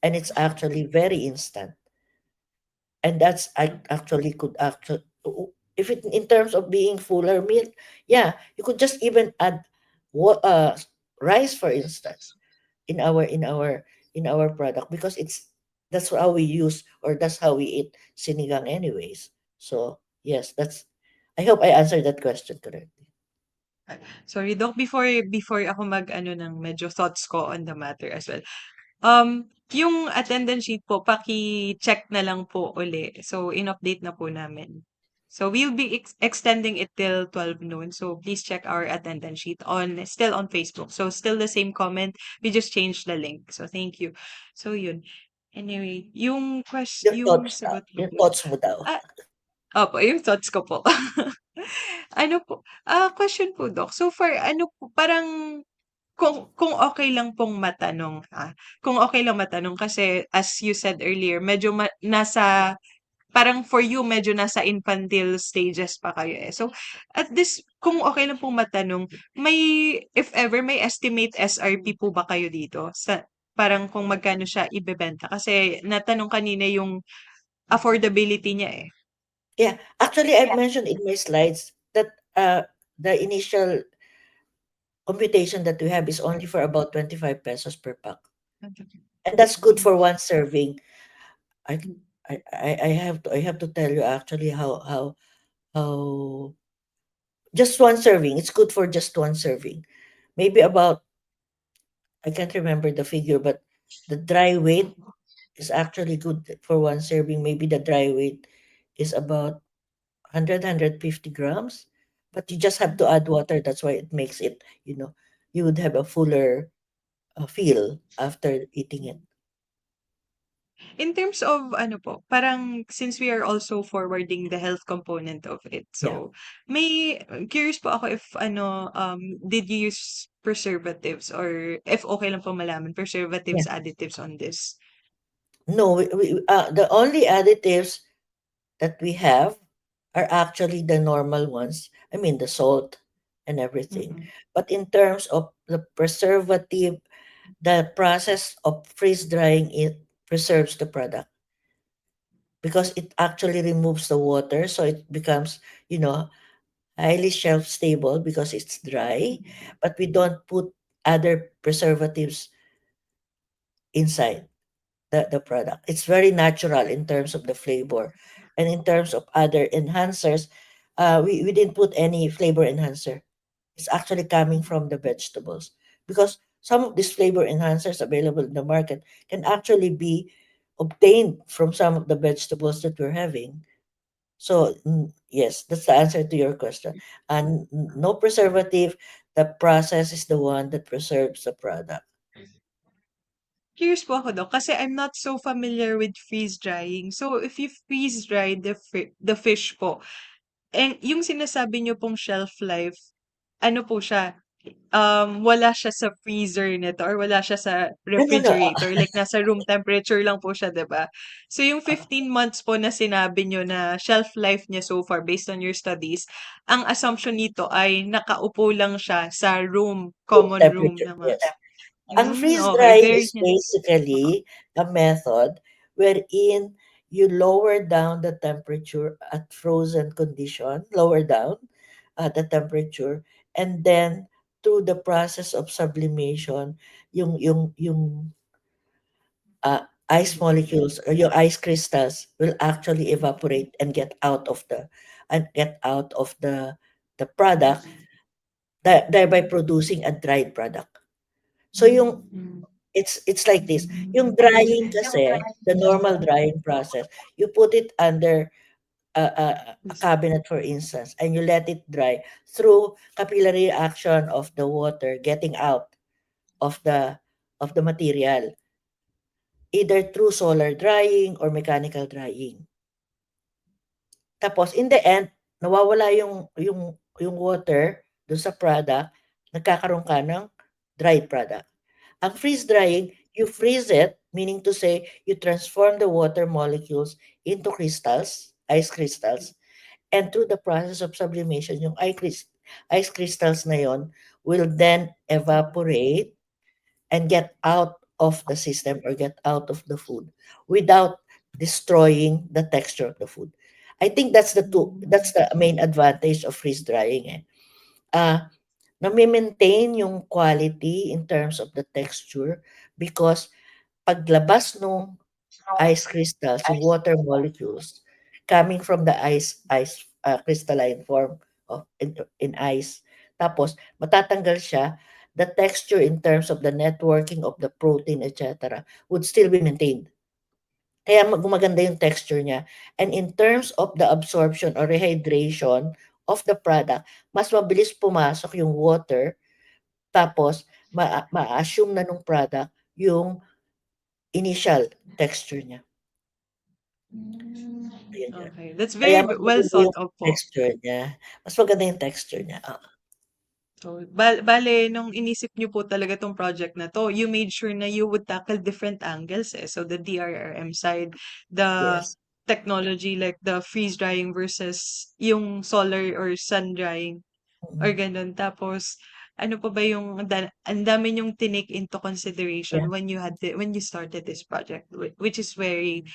and it's actually very instant. And that's I actually could actually if it in terms of being fuller meal, yeah, you could just even add rice, for instance, in our product because that's how we use or that's how we eat sinigang anyways. So yes, that's I hope I answered that question correctly. Sorry, Doc, before ako mag-ano ng medyo thoughts ko on the matter as well. Yung attendance sheet po, paki-check na lang po uli. So, in-update na po namin. So, we'll be extending it till 12 noon. So, please check our attendance sheet still on Facebook. So, still the same comment. We just changed the link. So, thank you. So, yun. Anyway, yung sagot ko Your po. thoughts mo daw. Ah, opo, yung thoughts ko po. Ano po, question po, Doc. So far, ano po, parang kung okay lang pong matanong, kung okay lang matanong kasi as you said earlier, medyo nasa parang for you medyo nasa infantile stages pa kayo, eh. So, at this kung okay lang pong matanong, if ever may estimate SRP po ba kayo dito parang kung magkano siya ibebenta? Kasi natanong kanina yung affordability niya, eh. Yeah, actually I've mentioned in my slides that the initial computation that we have is only for about 25 pesos per pack. And that's good for one serving. I I have to tell you actually how just one serving. It's good for just one serving. Maybe about I can't remember the figure, but the dry weight is actually good for one serving. Maybe the dry weight is about 150 grams, but you just have to add water. That's why it makes it, you would have a fuller feel after eating it. In terms of ano po, parang since we are also forwarding the health component of it. Yeah. So, curious po ako if did you use preservatives or if okay lang po malaman, Yeah. preservatives, additives on this? No, the only additives that we have are actually the normal ones. I mean, the salt and everything. Mm. But in terms of the preservative, the process of freeze drying it preserves the product. because it actually removes the water, so it becomes, you know, highly shelf stable because it's dry, but we don't put other preservatives inside the product. It's very natural in terms of the flavor. And in terms of other enhancers, we didn't put any flavor enhancer. It's actually coming from the vegetables because some of these flavor enhancers available in the market can actually be obtained from some of the vegetables that we're having. So, yes, that's the answer to your question. And no preservative, the process is the one that preserves the product. Curious po ako, Dok, kasi I'm not so familiar with freeze drying. So, if you freeze dry the fish po, and yung sinasabi niyo pong shelf life, ano po siya? Wala siya sa freezer nito or wala siya sa No, no, no. refrigerator. Like, nasa room temperature lang po siya, 'di ba? So, yung 15 months po na sinabi niyo na shelf life niya so far based on your studies, ang assumption nito ay nakaupo lang siya sa room, Room common room temperature, naman. yes. Ang freeze Okay, drying very is basically a method wherein you lower down the temperature at frozen condition, lower down the temperature, and then through the process of sublimation, yung ice molecules or your ice crystals will actually evaporate and get out of the product, thereby producing a dried product. So Mm. it's like this. Yung drying kasi, the normal drying process, you put it under a cabinet, for instance, and you let it dry through capillary action of the water getting out of the material, either through solar drying or mechanical drying. Tapos in the end, nawawala yung water dun sa product, nagkakaroon ka ng dried product. Ang freeze drying, you freeze it, meaning to say you transform the water molecules into crystals, ice crystals, and through the process of sublimation, yung ice crystals na yon will then evaporate and get out of the system or get out of the food without destroying the texture of the food. I think that's the main advantage of freeze drying eh. Nami-maintain yung quality in terms of the texture because paglabas nung ice crystals, yung water molecules coming from the ice crystalline form of in ice. Tapos matatanggal siya, the texture in terms of the networking of the protein, etc., would still be maintained. Kaya gumaganda yung texture niya. And in terms of the absorption or rehydration of the product, mas mabilis pumasok yung water, tapos ma-assume na nung product yung initial texture niya. Ayun yun. Okay, that's Kaya very mas well maganda thought yung of po. texture niya. Mas maganda yung texture niya, oo. So, bale, nung inisip niyo po talaga 'tong project na 'to, you made sure na you would tackle different angles, eh. So, the DRRM side, the Yes. technology like the freeze drying versus yung solar or sun drying or Mm. gano'n. Tapos ano pa ba yung ang dami niyong tinake into Yeah. consideration when you started this project, which is very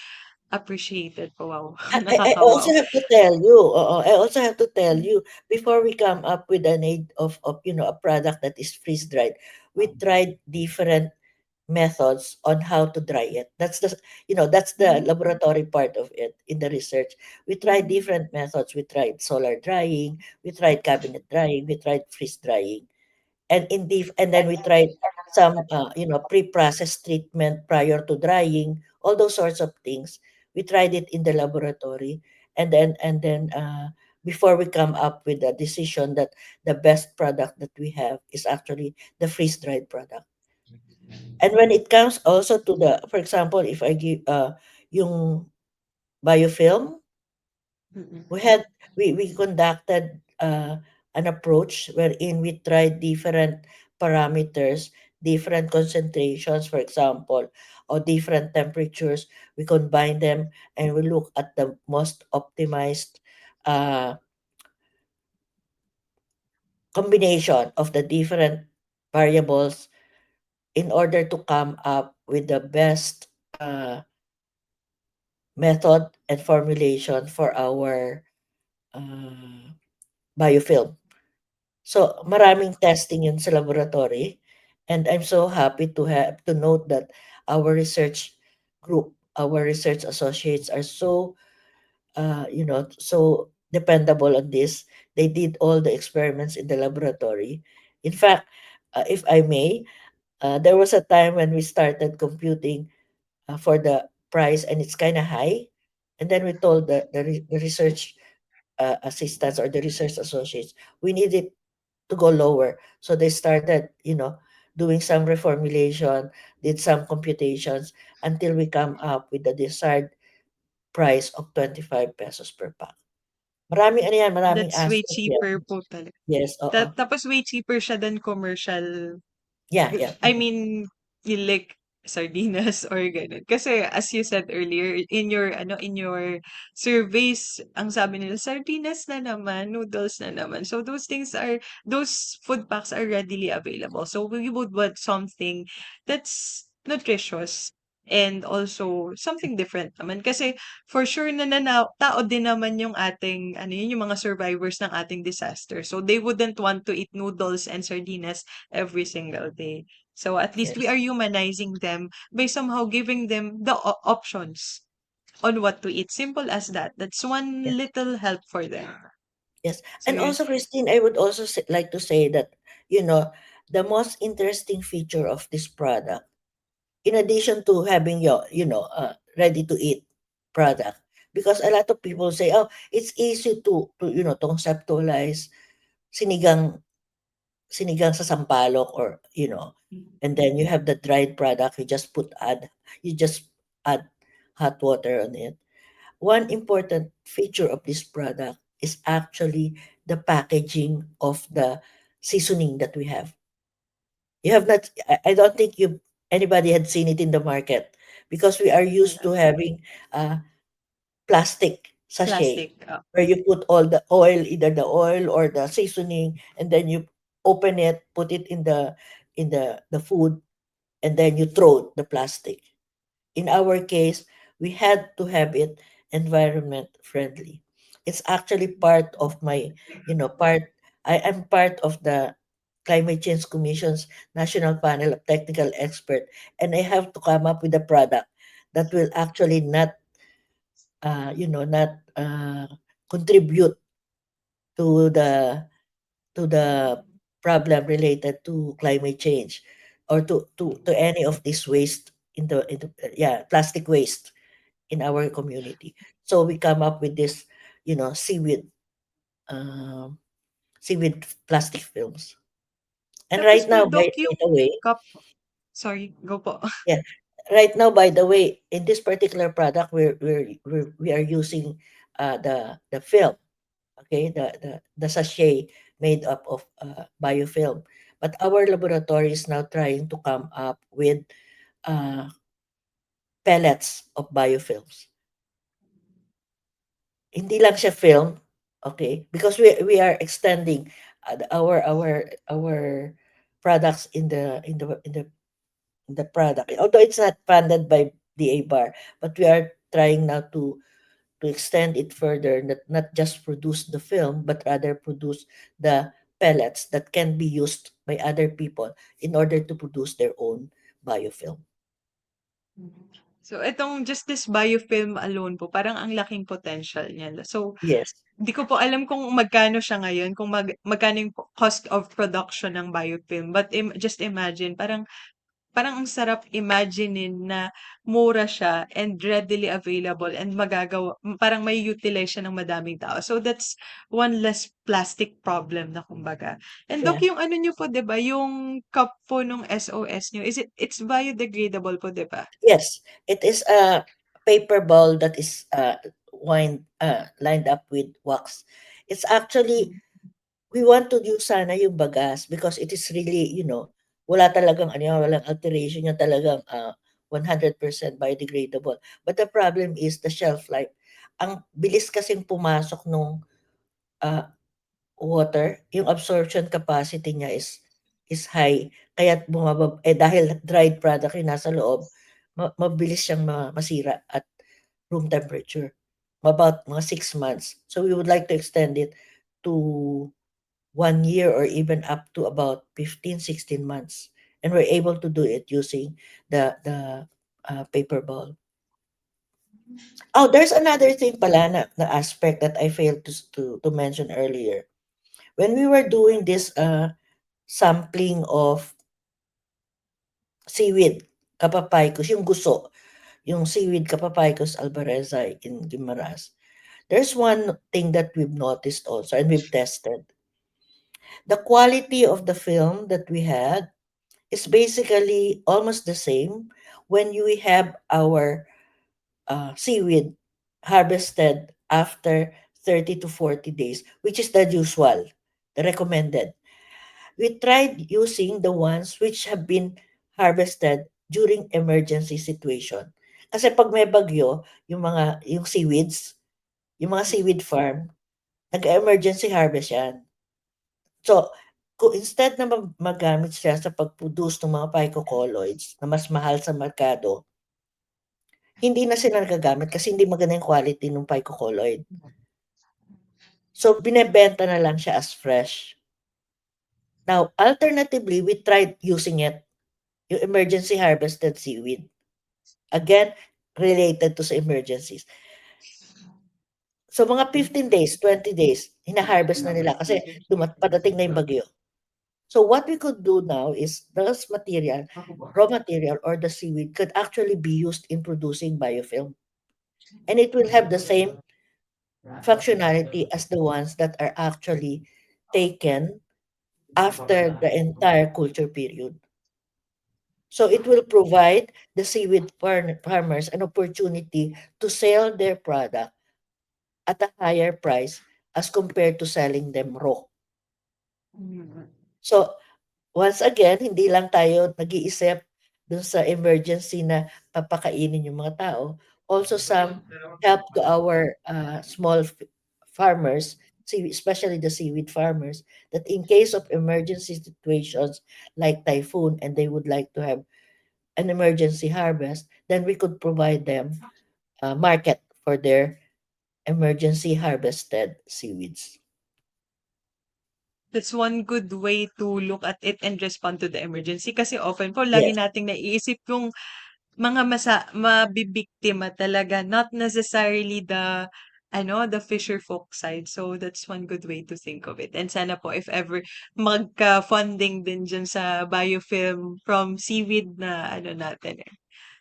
appreciated po. Wow, I also nakaka-wow. have to tell you, oo, I also have to tell you, before we come up with an aid of, a product that is freeze-dried, we tried different methods on how to dry it. That's the laboratory part of it in the research. We tried different methods. We tried solar drying, we tried cabinet drying, we tried freeze drying. And then we tried some pre-processed treatment prior to drying, all those sorts of things. We tried it in the laboratory, and then before we come up with the decision that the best product that we have is actually the freeze dried product. And when it comes also to the, for example, if I give yung biofilm, Mm. we conducted an approach wherein we tried different parameters, different concentrations, for example, or different temperatures. We combine them and we look at the most optimized uh, combination of the different variables in order to come up with the best method and formulation for our uh, biofilm. So maraming testing yun sa laboratory, and I'm so happy to have to note that our research group, our research associates are so so dependable on this. They did all the experiments in the laboratory. In fact, if I may, there was a time when we started computing for the price, and it's kind of high. And then we told the research assistants or the research associates, we need it to go lower. So they started, doing some reformulation, did some computations until we come up with the desired price of 25 pesos per pack. Maraming ano yan, maraming That's way aspect yan. cheaper po talaga. Yes, oo. Tapos way cheaper siya than commercial. Yeah, yeah. I mean, yung like sardinas or ganun. Kasi as you said earlier, in your surveys, ang sabi nila, sardinas na naman, noodles na naman. So those food packs are readily available. So we would want something that's nutritious and also something different naman. Kasi for sure tao din naman yung ating, yung mga survivors ng ating disaster. So they wouldn't want to eat noodles and sardinas every single day. So at least we Yes, are humanizing them by somehow giving them the options on what to eat. Simple as that. That's one yes, little help for them. yes. So And yun. also, Christine, I would also like to say that, the most interesting feature of this product, in addition to having your, ready to eat product, because a lot of people say, oh, it's easy to conceptualize sinigang sinigang sa sampalok, or and then you have the dried product, you just add hot water on it. One important feature of this product is actually the packaging of the seasoning that we have. You have not I don't think you anybody had seen it in the market, because we are used to having a plastic sachet Plastic. where you put all the oil, either the oil or the seasoning, and then you open it, put it in the food, and then you throw the plastic. In our case, we had to have it environment friendly. It's actually part of my, I am part of the Climate Change Commission's National Panel of Technical Expert, and I have to come up with a product that will actually not contribute to the problem related to climate change, or to any of this waste in the plastic waste in our community. So we come up with this, seaweed, um, seaweed plastic films. And Tapos right po, now, by, Doc, by yung the way, cup. Sorry, go po. yeah, right now, by the way, in this particular product, we are using the film, okay, the sachet made up of biofilm. But our laboratory is now trying to come up with uh, pellets of biofilms. Hindi lang siya film, okay? Because we are extending our products in the product. Although it's not funded by the ABAR, but we are trying now to extend it further, not just produce the film, but rather produce the pellets that can be used by other people in order to produce their own biofilm. So itong just this biofilm alone po, parang ang laking potential niya. So Yes. di ko po alam kung magkano siya ngayon, kung magkano yung cost of production ng biofilm. But just imagine, parang ang sarap imaginein na mura siya and readily available and parang may utilize siya ng madaming tao. So that's one less plastic problem na kumbaga. And Doc, Yeah. yung ano niyo po, 'di ba, yung cup po nung SOS niyo, it's biodegradable po, 'di ba? Yes. It is a paper ball that is lined up with wax. It's actually, we want to use sana yung bagas, because it is really, wala talagang ano yan, walang alteration yan, talagang 100% biodegradable. But the problem is the shelf life. Ang bilis kasing pumasok nung uh, water, yung absorption capacity niya is high. Kaya dahil dried product yung nasa loob, mabilis siyang masira at room temperature, about mga 6 months. So we would like to extend it to 1 year or even up to about 15, 16 months. And we're able to do it using the paper ball. Oh, there's another thing pala na aspect that I failed to mention earlier. When we were doing this sampling of seaweed Capapicus, yung guso, yung seaweed Capapicus alvarezi in Guimaras, there's one thing that we've noticed also and we've tested. The quality of the film that we had is basically almost the same when we have our seaweed harvested after 30 to 40 days, which is the usual, the recommended. We tried using the ones which have been harvested during emergency situation. Kasi pag may bagyo, yung seaweeds, yung mga seaweed farm, nag-emergency harvest yan. So, kung instead na magamit siya sa pag-produce ng mga phycocolloids na mas mahal sa merkado, hindi na sila nagagamit kasi hindi maganda yung quality ng phycocolloid. So, binebenta na lang siya as fresh. Now, alternatively, we tried using it, yung emergency harvested seaweed. Again, related to sa emergencies. So, mga 15 days, 20 days, hina-harvest na nila kasi padating na yung bagyo. So, what we could do now is this material, raw material or the seaweed could actually be used in producing biofilm. And it will have the same functionality as the ones that are actually taken after the entire culture period. So it will provide the seaweed farmers an opportunity to sell their product at a higher price as compared to selling them raw. So once again, hindi lang tayo nag-iisip dun sa emergency na papakainin yung mga tao. Also some help to our small farmers, especially the seaweed farmers, that in case of emergency situations like typhoon and they would like to have an emergency harvest, then we could provide them a market for their emergency harvested seaweeds. That's one good way to look at it and respond to the emergency kasi often po lagi Yes. nating naiisip yung mga mabibiktima talaga, not necessarily the fisher folk side. So that's one good way to think of it. And sana po if ever magka-funding din dyan sa biofilm from seaweed na natin eh.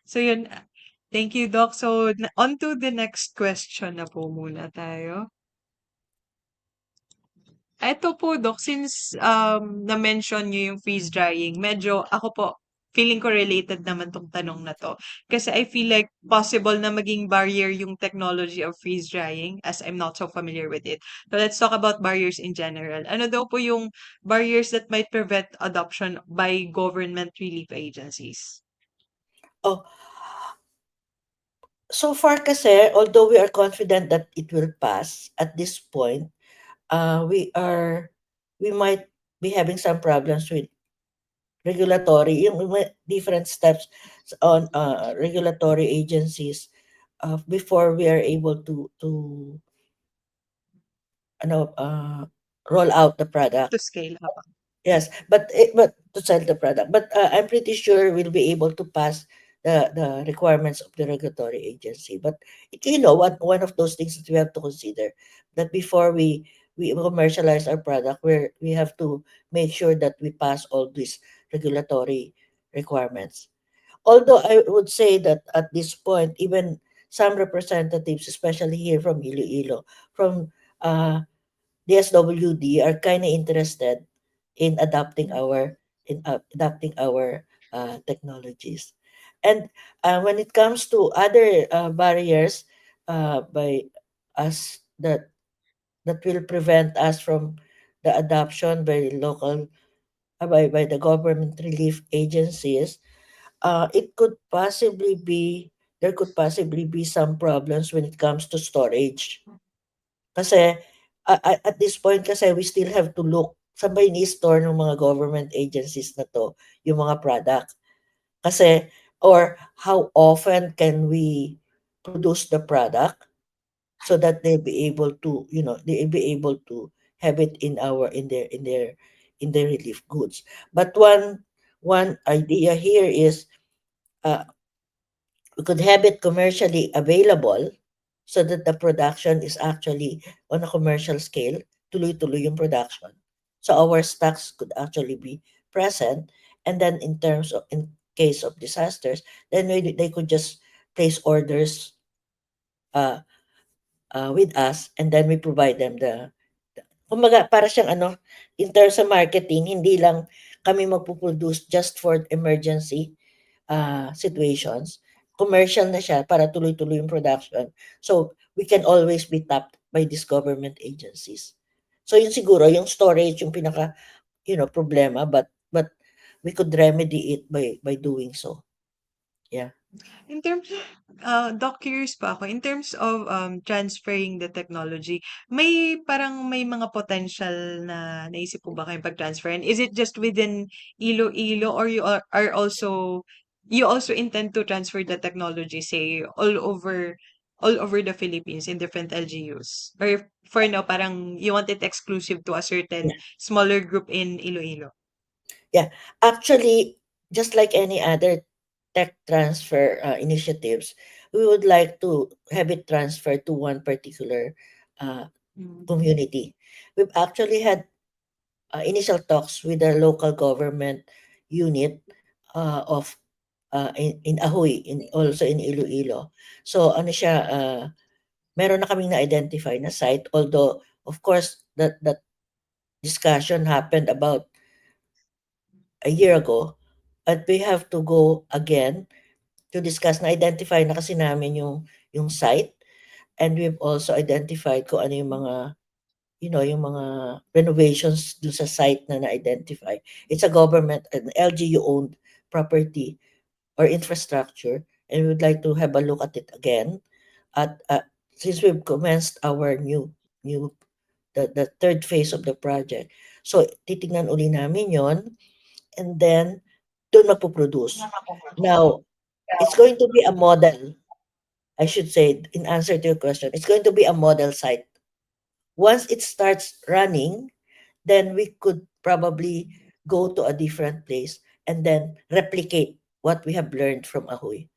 So yun, thank you, Doc. So on to the next question na po muna tayo. Eto po, Doc, since na-mention niyo yung freeze drying, medyo ako po, feeling ko related naman tong tanong na to. Kasi I feel like possible na maging barrier yung technology of freeze drying as I'm not so familiar with it. So let's talk about barriers in general. Ano daw po yung barriers that might prevent adoption by government relief agencies? Oh, so far kasi, although we are confident that it will pass at this point, we might be having some problems with regulatory, yung different steps on regulatory agencies before we are able to roll out the product. To scale up. Yes, but to sell the product. But I'm pretty sure we'll be able to pass the requirements of the regulatory agency. But one of those things that we have to consider, that before we commercialize our product, we have to make sure that we pass all these regulatory requirements. Although I would say that at this point, even some representatives, especially here from Iloilo, from DSWD, are kind of interested in adopting our technologies. And when it comes to other barriers by us that will prevent us from the adoption by local by the government relief agencies, it could possibly be there could possibly be some problems when it comes to storage. Kasi at this point kasi we still have to look saan ba ini-store ng mga government agencies na 'to yung mga product. Kasi or how often can we produce the product so that they'll be able to, they'll be able to have it in their relief goods. But one idea here is, uh, we could have it commercially available so that the production is actually on a commercial scale, tuloy-tuloy yung production. So our stocks could actually be present, and then in case of disasters, then they could just place orders uh, with us, and then we provide them kumbaga para siyang ano, in terms of marketing, hindi lang kami magpo-produce just for emergency situations. Commercial na siya para tuloy-tuloy yung production. So, we can always be tapped by these government agencies. So, yun siguro, yung storage yung pinaka, problema, but we could remedy it by doing so. Yeah. In terms Doc, curious pa ako, in terms of transferring the technology, may mga potential na naisip po ba kayong pag-transfer? And is it just within Iloilo, or you also intend to transfer the technology, say, all over the Philippines in different LGUs? Or for now, parang you want it exclusive to a certain Yeah. smaller group in Iloilo? Yeah. Actually, just like any other tech transfer initiatives, we would like to have it transferred to one particular uh, Mm. community. We've actually had initial talks with the local government unit of in Ahoy, also in Iloilo. So ano siya, meron na kaming na-identify na site, although of course that discussion happened about a year ago, but we have to go again to discuss. Na-identify na kasi namin yung site, and we've also identified kung ano yung mga, yung mga renovations dun sa site na na-identify. It's a government, an LGU-owned property or infrastructure, and we would like to have a look at it again. At since we've commenced our new the third phase of the project, so titignan uli namin yon, and then dun magpo-produce. Now, it's going to be a model. I should say, in answer to your question, it's going to be a model site. Once it starts running, then we could probably go to a different place and then replicate what we have learned from Ahoy.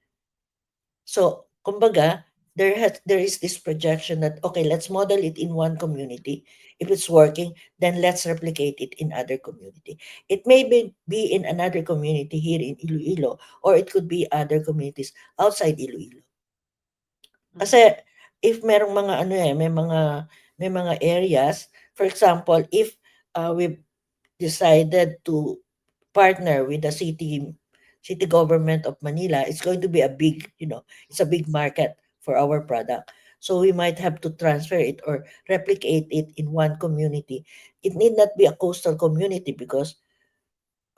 So, kumbaga, there is this projection that, okay, let's model it in one community. If it's working, then let's replicate it in other community. It may be in another community here in Iloilo, or it could be other communities outside Iloilo. Kasi if merong mga ano may mga areas, for example, if we've decided to partner with the city government of Manila, it's going to be a big, it's a big market for our product. So we might have to transfer it or replicate it in one community. It need not be a coastal community because,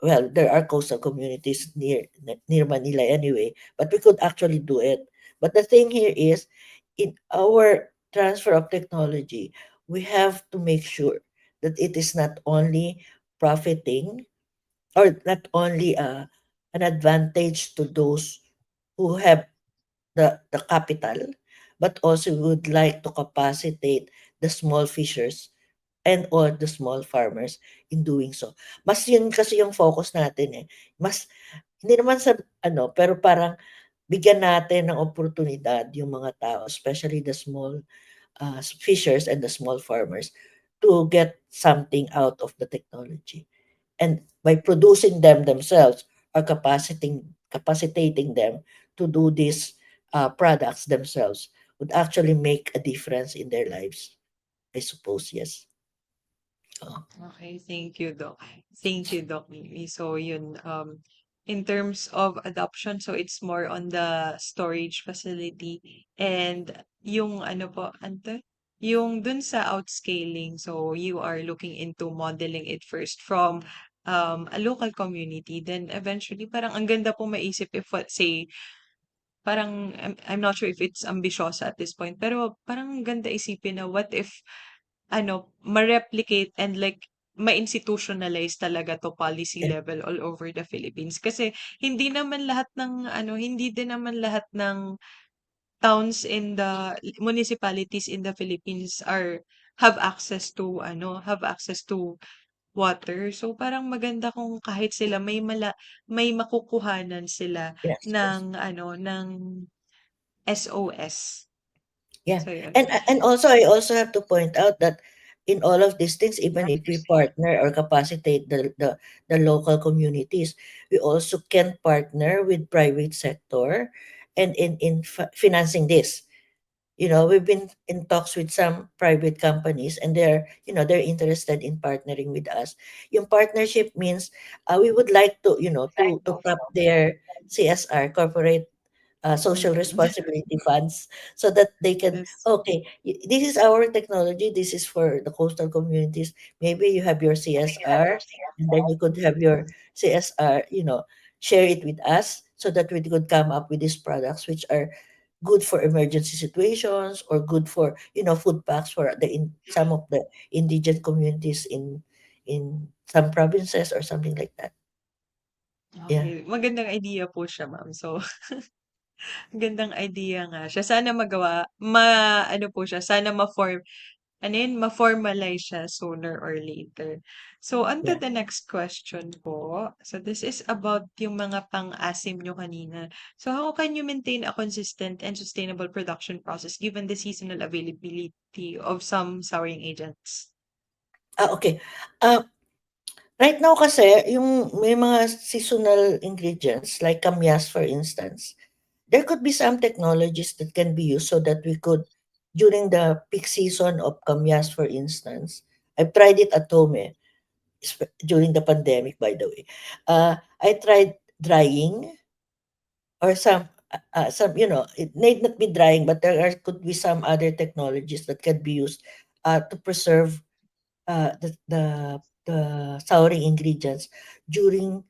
well, there are coastal communities near Manila anyway, but we could actually do it. But the thing here is, in our transfer of technology, we have to make sure that it is not only profiting, or not only an advantage to those who have the capital, but also would like to capacitate the small fishers and or the small farmers in doing so. Mas yun kasi yung focus natin eh. Mas, hindi naman sa ano, pero parang bigyan natin ng oportunidad yung mga tao, especially the small fishers and the small farmers, to get something out of the technology. And by producing them themselves, or capacitating them to do these products themselves, would actually make a difference in their lives, I suppose. Yes. Okay, thank you, Doc. Thank you, Doc Mimi. So yun, in terms of adoption, so it's more on the storage facility, and yung ano po, yung dun sa outscaling, so you are looking into modeling it first from a local community, then eventually parang ang ganda po maisip if, let's say, parang I'm not sure if it's ambisyosa at this point, pero parang ganda isipin na what if ma-replicate and like ma-institutionalize talaga to policy Yeah. level all over the Philippines. Kasi hindi din naman lahat ng towns in the municipalities in the Philippines have access to water. So parang maganda kung kahit sila may makukuhanan sila Yes, yes. ng SOS. Yeah. So yun. And also I also have to point out that in all of these things, even if we partner or capacitate the local communities, we also can partner with private sector and in financing this. We've been in talks with some private companies, and they're interested in partnering with us. Yung partnership means we would like to, to tap their CSR, corporate social Mm. responsibility funds, so that they can, Yes. okay, this is our technology, this is for the coastal communities. Maybe you have your CSR, and then you could have your CSR, share it with us, so that we could come up with these products which are good for emergency situations, or good for, food packs for some of the indigenous communities in some provinces or something like that. Yeah. Okay, magandang idea po siya, ma'am. So, gandang idea nga siya. Sana ano po siya, sana ma-formalize siya sooner or later. So, on to Yeah. the next question po. So, this is about yung mga pang-asim nyo kanina. So, how can you maintain a consistent and sustainable production process given the seasonal availability of some souring agents? Okay. uh, Right now kasi, yung may mga seasonal ingredients like kamyas, for instance, there could be some technologies that can be used so that we could, during the peak season of kamyas, for instance, I've tried it at home, during the pandemic, by the way. I tried drying, or some, it need not be drying, but could be some other technologies that can be used to preserve the souring ingredients during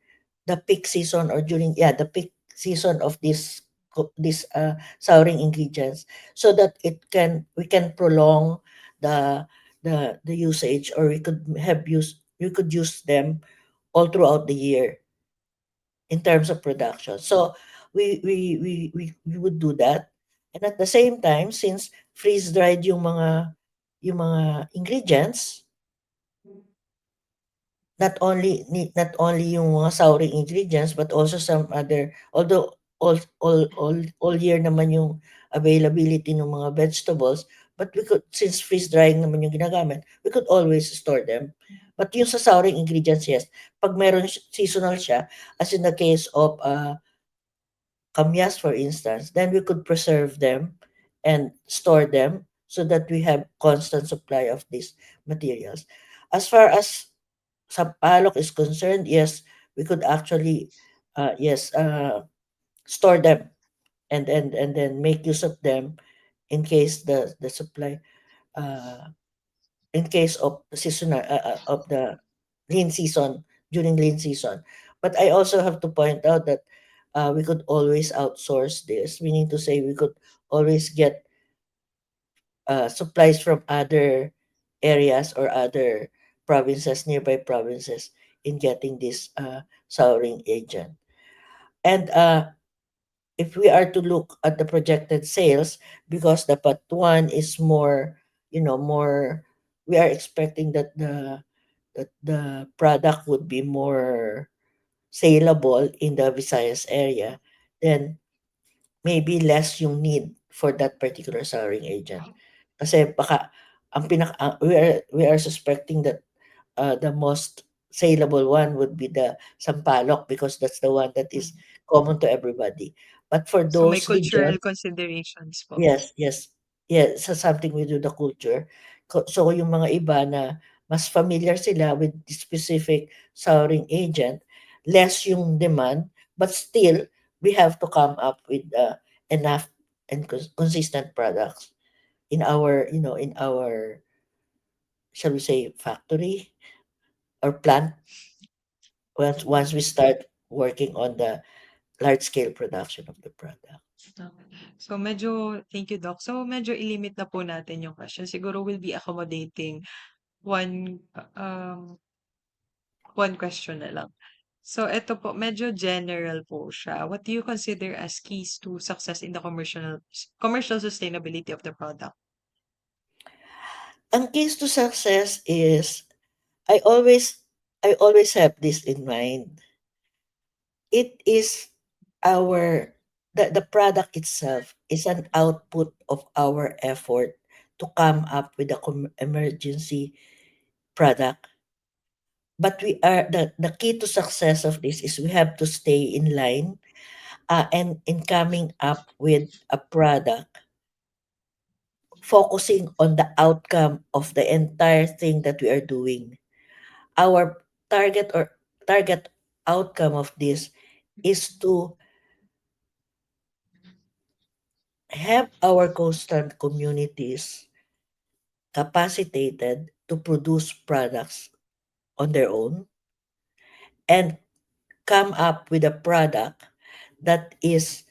the peak season, or during, the peak season of this souring ingredients, so that we can prolong the the usage, or we could use them all throughout the year in terms of production. So we would do that. And at the same time, since freeze dried yung mga ingredients, not only yung mga souring ingredients, but also some other, although all year naman yung availability ng mga vegetables, but we could, since freeze drying naman yung ginagamit, we could always store them. But yung sa souring ingredients, yes, pag meron seasonal siya, as in the case of kamyas, for instance, then we could preserve them and store them, so that we have constant supply of these materials. As far as sampalok is concerned, yes, we could actually, yes, store them, and then make use of them in case the supply, uh, in case of seasonal, of the lean season, during lean season. But I also have to point out that we could always outsource this, meaning to say we could always get supplies from other areas or other provinces, nearby provinces, in getting this souring agent. And if we are to look at the projected sales, because the Patuan is more, more, we are expecting that the product would be more saleable in the Visayas area, then maybe less yung need for that particular souring agent. Kasi baka we are suspecting that the most saleable one would be the sampalok, because that's the one that is Mm. common to everybody. But for So, may those cultural regions, considerations po. yes, yes. Yeah, sa something with the culture. So yung mga iba na mas familiar sila with the specific souring agent, less yung demand, but still we have to come up with enough and consistent products in our, in our, shall we say, factory or plant, once we start working on the large scale production of the product. Okay. So, thank you, Doc. So, medyo ilimit na po natin yung question. Siguro we'll be accommodating one, one question na lang. So eto po, medyo general po siya. What do you consider as keys to success in the commercial sustainability of the product? Ang keys to success is I always I always have this in mind. It is our the product itself is an output of our effort to come up with a emergency product. But we are the key to success of this is we have to stay in line and in coming up with a product focusing on the outcome of the entire thing that we are doing. Our target outcome of this is to have our constant communities capacitated to produce products on their own and come up with a product that is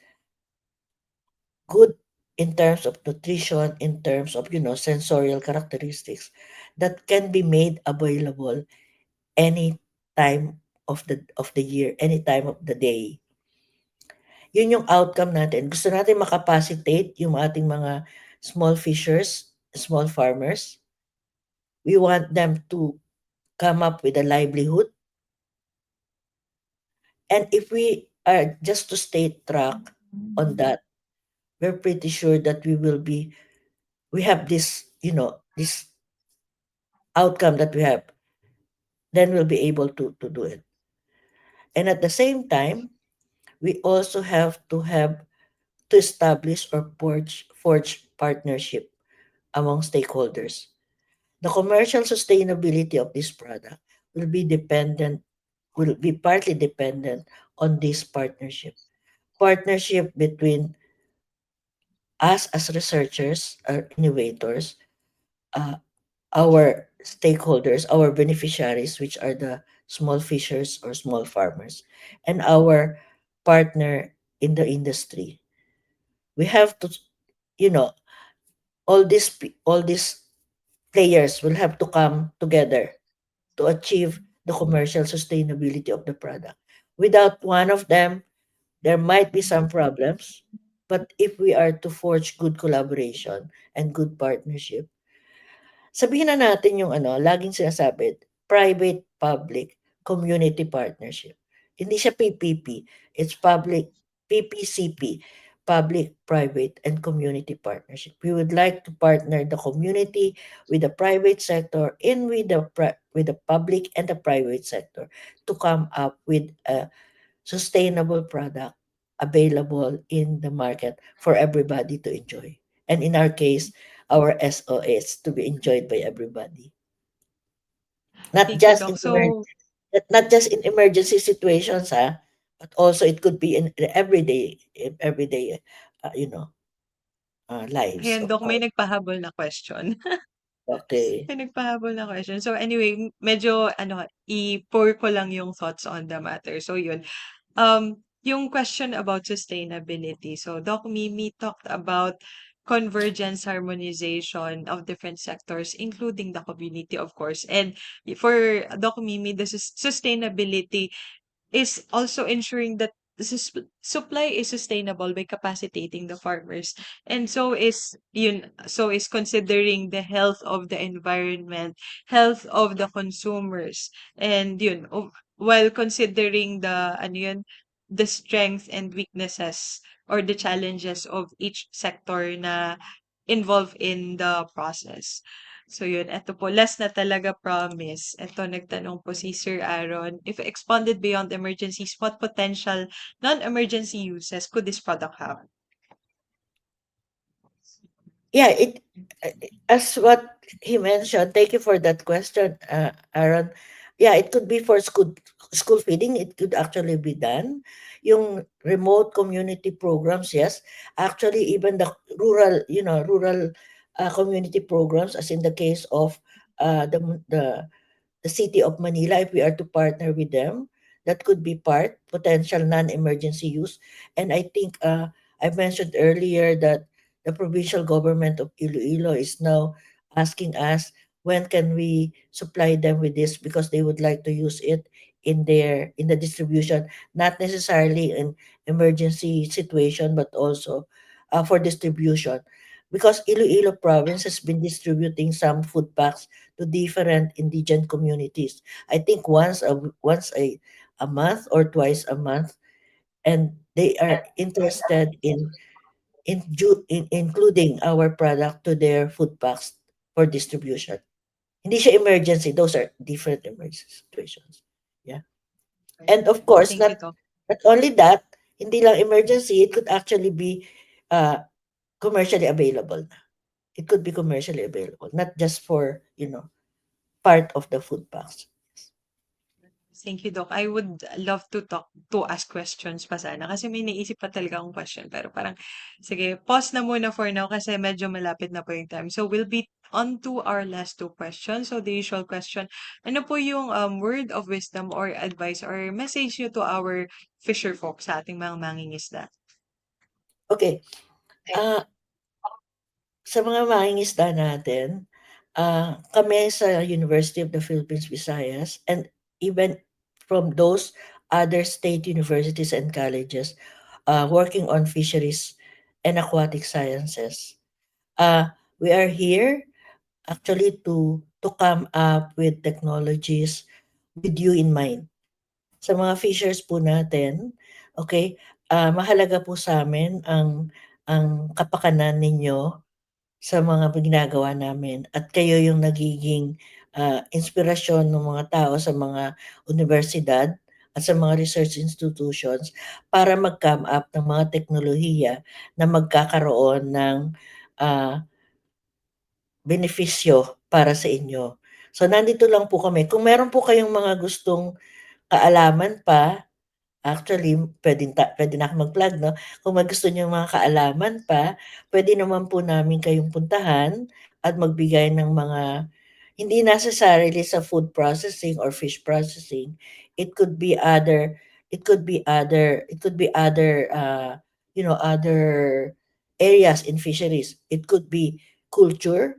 good in terms of nutrition, in terms of, sensorial characteristics that can be made available any time of the year, any time of the day. Yun yung outcome natin. Gusto natin makapacitate yung ating mga small fishers, small farmers. We want them to come up with a livelihood. And if we are just to stay track on that, we're pretty sure that we have this, this outcome that we have, then we'll be able to do it. And at the same time, we also have to establish or forge partnership among stakeholders. The commercial sustainability of this product will be dependent, will be partly dependent on this partnership. Partnership between us as researchers or innovators, uh, our stakeholders, our beneficiaries, which are the small fishers or small farmers, and our partner in the industry. We have to, you know, all these players will have to come together to achieve the commercial sustainability of the product. Without one of them, there might be some problems, but if we are to forge good collaboration and good partnership, sabihin na natin yung laging sinasabi, private, public, community partnership. Hindi siya PPP, it's PPCP, public, private, and community partnership. We would like to partner the community with the private sector and with the public and the private sector to come up with a sustainable product available in the market for everybody to enjoy. And in our case, our SOS to be enjoyed by everybody. Not Thank you, just Doc. in So, not just in emergency situations, but also it could be in everyday, uh, you know, lives, ayan, of Doc, may course. nagpahabol na question. Okay. May nagpahabol na question. So anyway, medyo i-pour ko lang yung thoughts on the matter. So yun, yung question about sustainability. So Doc Mimi talked about convergence, harmonization of different sectors, including the community, of course. And for Doc Mimi, the sustainability is also ensuring that the supply is sustainable by capacitating the farmers. And so is considering the health of the environment, health of the consumers, and while considering the strength and weaknesses or the challenges of each sector na involved in the process. So yun, eto po, last na talaga, promise. Eto, nagtanong po si Sir Aaron, if expanded beyond emergencies, what potential non-emergency uses could this product have? Yeah, as what he mentioned, thank you for that question, Aaron. Yeah, it could be for school feeding. It could actually be done. Yung remote community programs, yes. Actually, even the rural community programs, as in the case of the city of Manila, if we are to partner with them, that could be part potential non-emergency use. And I think I mentioned earlier that the provincial government of Iloilo is now asking us when can we supply them with this because they would like to use it in the distribution, not necessarily in emergency situation, but also for distribution. Because Iloilo province has been distributing some food packs to different indigent communities. I think once a month or twice a month, and they are interested in including our product to their food packs for distribution. Hindi siya emergency, those are different emergency situations. Yeah. And of course, Thank you, Doc. not only that, hindi lang emergency, it could actually be uh, commercially available na. It could be commercially available, not just for, part of the food packs. Thank you, Doc. I would love to ask questions pa sana kasi may naisip pa talaga akong question pero parang sige, pause na muna for now kasi medyo malapit na po yung time. So we'll be on to our last two questions. So the usual question, ano po yung word of wisdom or advice or message nyo to our fisher folk sa ating mga mangingisda? Okay. Sa mga mangingisda natin, kami sa University of the Philippines, Visayas, and even from those other state universities and colleges working on fisheries and aquatic sciences. We are here actually to come up with technologies with you in mind. Sa mga fishers po natin, okay, mahalaga po sa amin ang kapakanan ninyo sa mga ginagawa namin at kayo yung nagiging inspirasyon ng mga tao sa mga universidad at sa mga research institutions para mag-come up ng mga teknolohiya na magkakaroon ng benepisyo para sa inyo. So nandito lang po kami. Kung meron po kayong mga gustong kaalaman pa, actually puwede na akong mag-plug 'no, kung may gusto niyong mga kaalaman pa, puwede naman po namin kayong puntahan at magbigay ng mga hindi necessarily sa food processing or fish processing. It could be other other areas in fisheries. It could be culture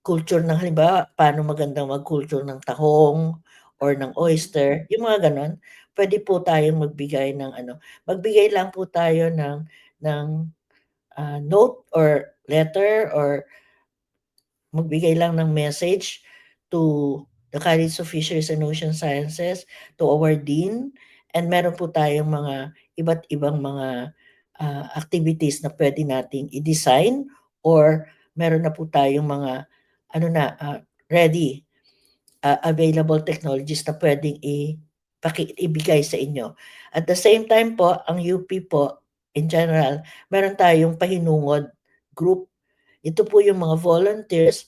ng halimbawa, paano magandang mag-culture ng tahong or ng oyster, yung mga gano'n. Puwede po tayong magbigay lang po tayo ng note or letter or magbigay lang ng message to the College of Fisheries and Ocean Sciences, to our dean, and meron po tayong mga iba't ibang mga activities na puwede nating i-design or meron na po tayong mga ready, available technologies na puwedeng ibigay sa inyo. At the same time po, ang UP po, in general, meron tayong pahinungod group. Ito po yung mga volunteers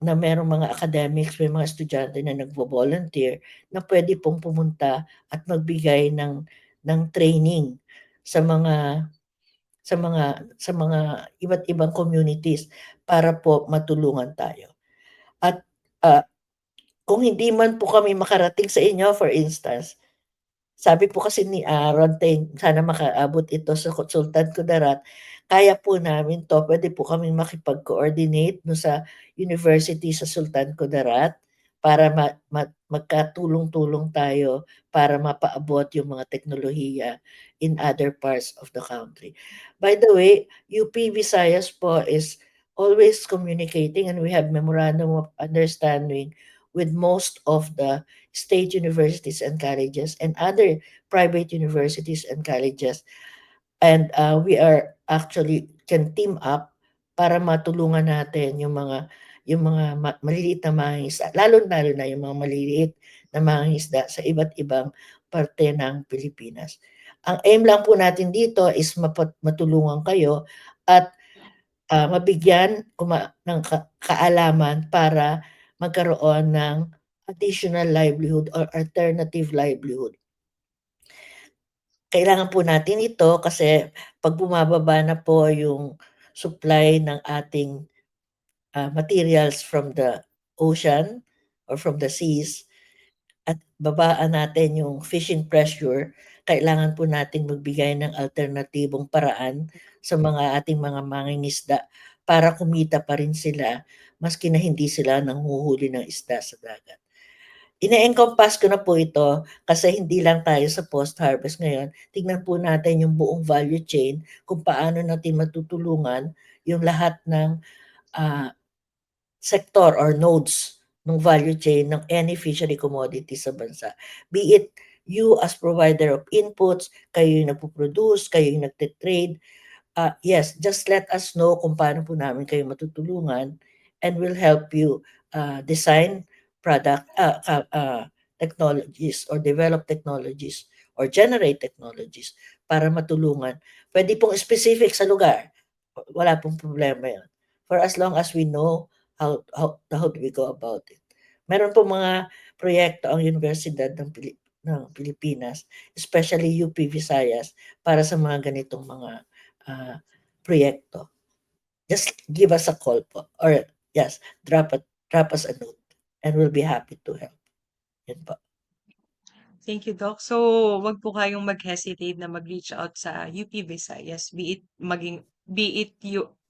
na merong mga academics, may mga estudyante na nagvo-volunteer na puwede pong pumunta at magbigay ng training sa mga iba't ibang communities para po matulungan tayo. At, kung hindi man po kami makarating sa inyo, for instance, sabi po kasi ni Ron Teng, sana makaabot ito sa Sultan Kudarat, kaya po namin 'to, puwede po kaming makipag-coordinate sa university sa Sultan Kudarat para magkatulong-tulong tayo para mapaabot yung mga teknolohiya in other parts of the country. By the way, UP Visayas po is always communicating, and we have memorandum of understanding with most of the state universities and colleges and other private universities and colleges. And we are actually can team up para matulungan natin yung mga maliliit na mangingisda, lalo-lalo na yung mga maliliit na mangingisda sa iba't ibang parte ng Pilipinas. Ang aim lang po natin dito is matulungan kayo at mabigyan ng kaalaman para magkaroon ng additional livelihood or alternative livelihood. Kailangan po natin ito kasi 'pag bumababa na po yung supply ng ating materials from the ocean or from the seas at babaan natin yung fishing pressure, kailangan po nating magbigay ng alternatibong paraan sa mga ating mga mangingisda para kumita pa rin sila maski na hindi sila nanghuhuli ng isda sa dagat. ine-encompass ko na po ito kasi hindi lang tayo sa post-harvest ngayon. Tignan po natin yung buong value chain kung paano natin matutulungan yung lahat ng ah, sector or nodes ng value chain ng any fishery commodity sa bansa. Be it you as provider of inputs, kayo yung nagpo-produce, kayo yung nagte-trade, yes, just let us know kung paano po namin kayo matutulungan and we'll help you design product technologies or develop technologies or generate technologies para matulungan. Pwede pong specific sa lugar. Wala pong problema yun. For as long as we know how do we go about it. Meron po mga proyekto ang Universidad ng Pilipinas, especially UP Visayas, para sa mga ganitong mga ah, proyekto. Just give us a call po or yes, drop us a note and we'll be happy to help. Yun po. Thank you, Doc. So, wag po kayong mag-hesitate na mag-reach out sa UP Visayas, be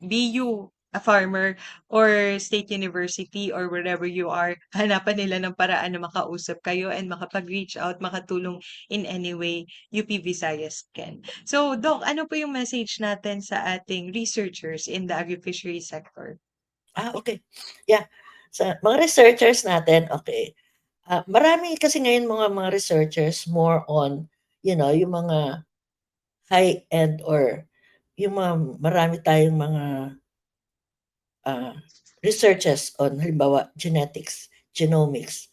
you a farmer or state university or wherever you are, hanapan nila ng paraan na makausap kayo and makapag-reach out, makatulong in any way, UP Visayas can. So, Doc, ano po yung message natin sa ating researchers in the agri-fishery sector? Okay. Yeah. Sa mga researchers natin, okay. Marami kasi ngayon mga researchers more on, yung mga high-end or yung mga marami tayong mga researches on halimbawa genetics, genomics.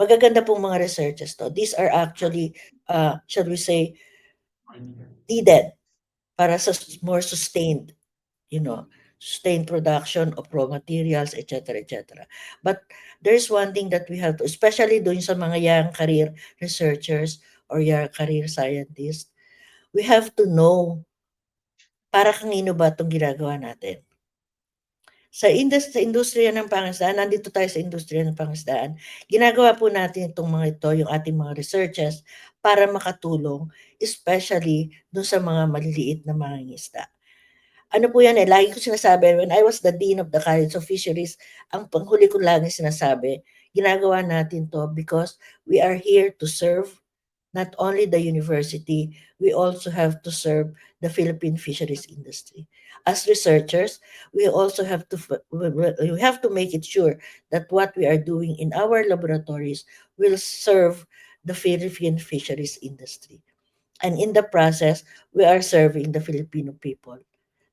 Magaganda pong mga researches 'to. These are actually, shall we say, needed para sa more sustained, sustained production of raw materials, etc., etc. But there's one thing that we have to, especially doon sa mga young career researchers or young career scientists, we have to know para kanino ba 'tong ginagawa natin. Sa industriya ng pangisdaan, nandito tayo sa industriya ng pangisdaan, ginagawa po natin itong mga ito, yung ating mga researches para makatulong, especially dun sa mga maliliit na mangingisda. Ano po yan lagi ko sinasabi, when I was the Dean of the College of Fisheries, ang panghuli ko lagi sinasabi, ginagawa natin to because we are here to serve not only the university, we also have to serve the Philippine fisheries industry. As researchers, we also have to we have to make it sure that what we are doing in our laboratories will serve the Philippine fisheries industry. And in the process, we are serving the Filipino people.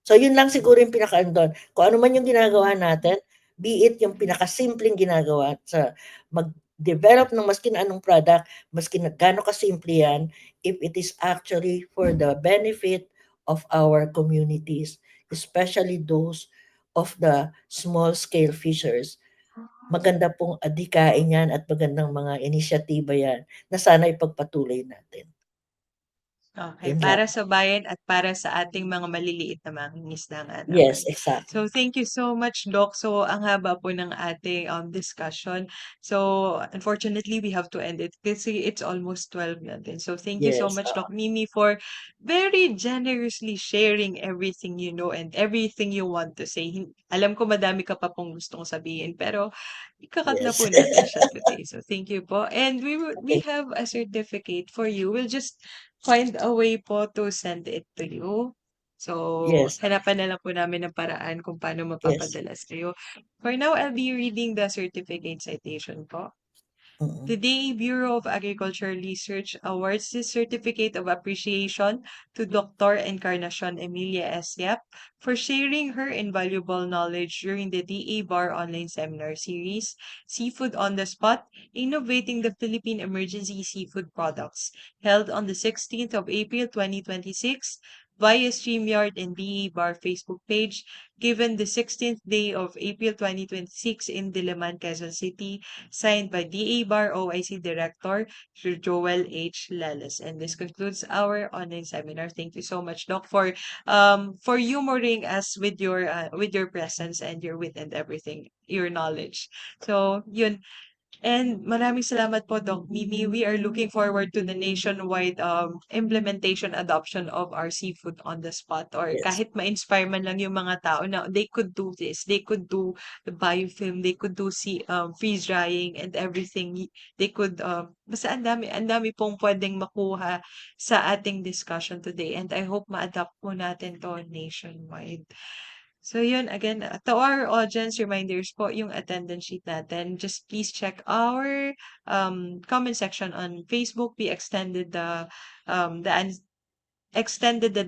So yun lang siguro yung pinaka-andon. Kung ano man yung ginagawa natin, be it yung pinakasimpleng ginagawa sa mag-develop ng maski na anong product, maski na gaano kasimple yan, if it is actually for the benefit of our communities, especially those of the small-scale fishers, maganda pong adhikain yan at magandang mga inisyatiba yan na sana ipagpatuloy natin. Okay, Yun para lang. sa bayan at para sa ating mga maliliit na mangingisda nga Yes, naman. exactly. So, thank you so much, Doc. So, ang haba po ng ating discussion. So, unfortunately, we have to end it kasi it's almost 12 na din. So, thank you so Yes. much, Doc Mimi, for very generously sharing everything you know and everything you want to say. Alam ko madami ka pa pong gustong sabihin, pero ikakat na Yes. po natin siya today. So, thank you po. And we Okay. have a certificate for you. We'll just find a way po to send it to you. So, Yes. hanapan na lang po namin ng paraan kung paano Yes. mapapadala sa'yo. For now, I'll be reading the certificate citation po. Mm. Today, Bureau of Agricultural Research awards this certificate of appreciation to Dr. Encarnacion Emilia S. Yap for sharing her invaluable knowledge during the DA Bar online seminar series, Seafood on the Spot, Innovating the Philippine Emergency Seafood Products, held on the 16th of April 2026 via StreamYard and DA Bar Facebook page, given the 16th day of April 2026 in Diliman, Quezon City, signed by DA Bar OIC Director Sir Joel H. Leles. And this concludes our online seminar. Thank you so much, Doc, for humoring us with your presence and your wit and everything, your knowledge. So, yun. And maraming salamat po, Doc Mimi. We are looking forward to the nationwide implementation adoption of our seafood on the spot, or Yes. kahit ma-inspire man lang yung mga tao na they could do this. They could do the biofilm, they could do freeze drying and everything. They could basta ang dami pong pwedeng makuha sa ating discussion today, and I hope ma-adapt po natin to nationwide. So yun, again, to our audience, reminders po yung attendance sheet natin. Just please check our comment section on Facebook. We extended the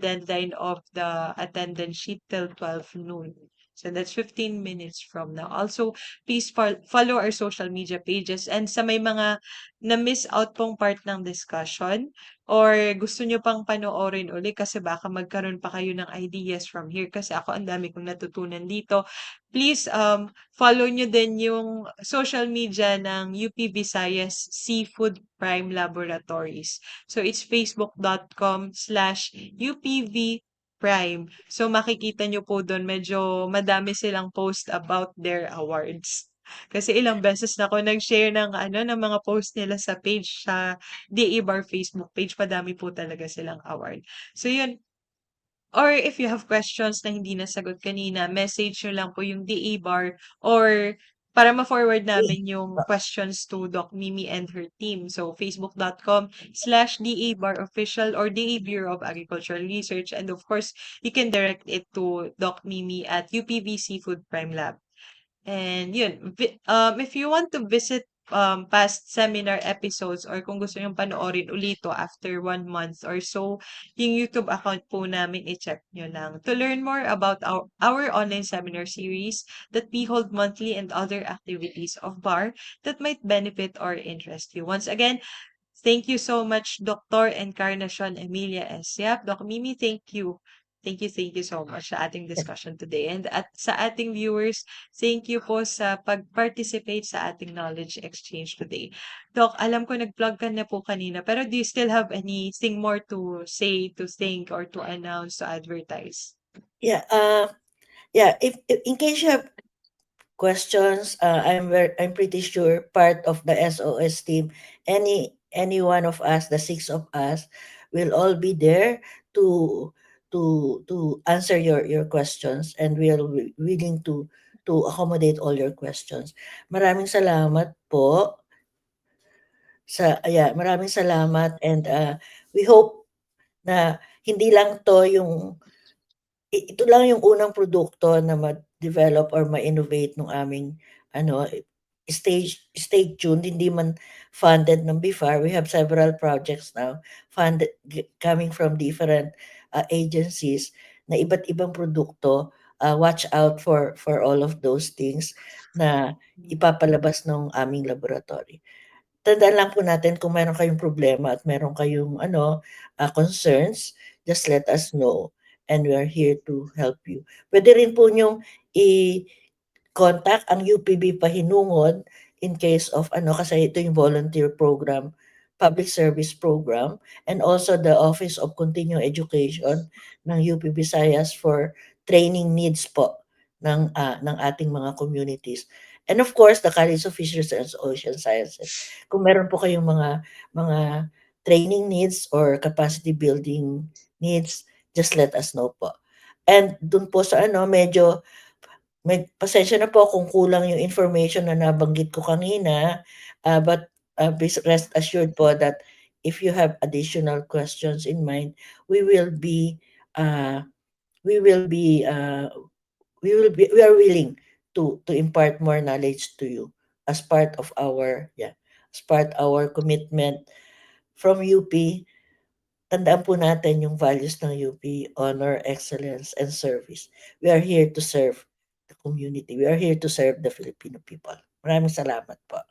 deadline of the attendance sheet till 12 noon. So that's 15 minutes from now. Also, please follow our social media pages, and sa may mga na-miss out pong part ng discussion or gusto nyo pang panoorin uli kasi baka magkaroon pa kayo ng ideas from here kasi ako ang dami kong natutunan dito. Please follow nyo din yung social media ng UP Visayas Seafood Prime Laboratories. So it's facebook.com/UPV Prime. So makikita nyo po doon, medyo madami silang post about their awards. Kasi ilang beses na ako nag-share ng ng mga post nila sa page sa DA Bar Facebook page. Madami po talaga silang award. So yun. Or if you have questions na hindi nasagot kanina, message nyo lang po yung DA Bar or para ma-forward namin yung questions to Doc Mimi and her team. So, facebook.com/DA Bar Official or DA Bureau of Agricultural Research. And of course, you can direct it to Doc Mimi at UPV Seafood Prime Lab. And yun, if you want to visit past seminar episodes or kung gusto nyong panoorin ulito after 1 month or so, yung YouTube account po namin, i-check nyo lang. To learn more about our online seminar series that we hold monthly and other activities of BAR that might benefit or interest you. Once again, thank you so much, Dr. Encarnacion Emilia S. Yap. Doc Mimi, thank you. Thank you so much sa ating discussion today. And at sa ating viewers, thank you po sa pag-participate sa ating knowledge exchange today. Doc, alam ko nag-plug ka na po kanina, pero do you still have anything more to say, to think, or to announce, to advertise? Yeah, if in case you have questions, I'm pretty sure part of the SOS team, any one of us, the 6 of us, will all be there to answer your questions, and we're willing to accommodate all your questions. Maraming salamat po maraming salamat, and we hope na hindi lang ito lang yung unang produkto na ma-develop or ma-innovate ng aming stay tuned, hindi man funded ng BIFAR. We have several projects now funded coming from different agencies na iba't ibang produkto. Watch out for all of those things na ipapalabas ng aming laboratory. Tandaan lang po natin kung meron kayong problema at meron kayong concerns, just let us know and we are here to help you. Pwede rin po niyong i-contact ang UPB Pahinungod in case of kasi ito yung volunteer program, public service program, and also the Office of Continuing Education ng UP Visayas for training needs po ng ating mga communities. And of course, the College of Fisheries and Ocean Sciences. Kung meron po kayong mga training needs or capacity building needs, just let us know po. And dun po sa medyo pasensya na po kung kulang yung information na nabanggit ko kanina, but please rest assured po that if you have additional questions in mind, we are willing to impart more knowledge to you as part of our commitment from UP. Tandaan po natin yung values ng UP: honor, excellence, and service. We are here to serve the community. We are here to serve the Filipino people. Maraming salamat po.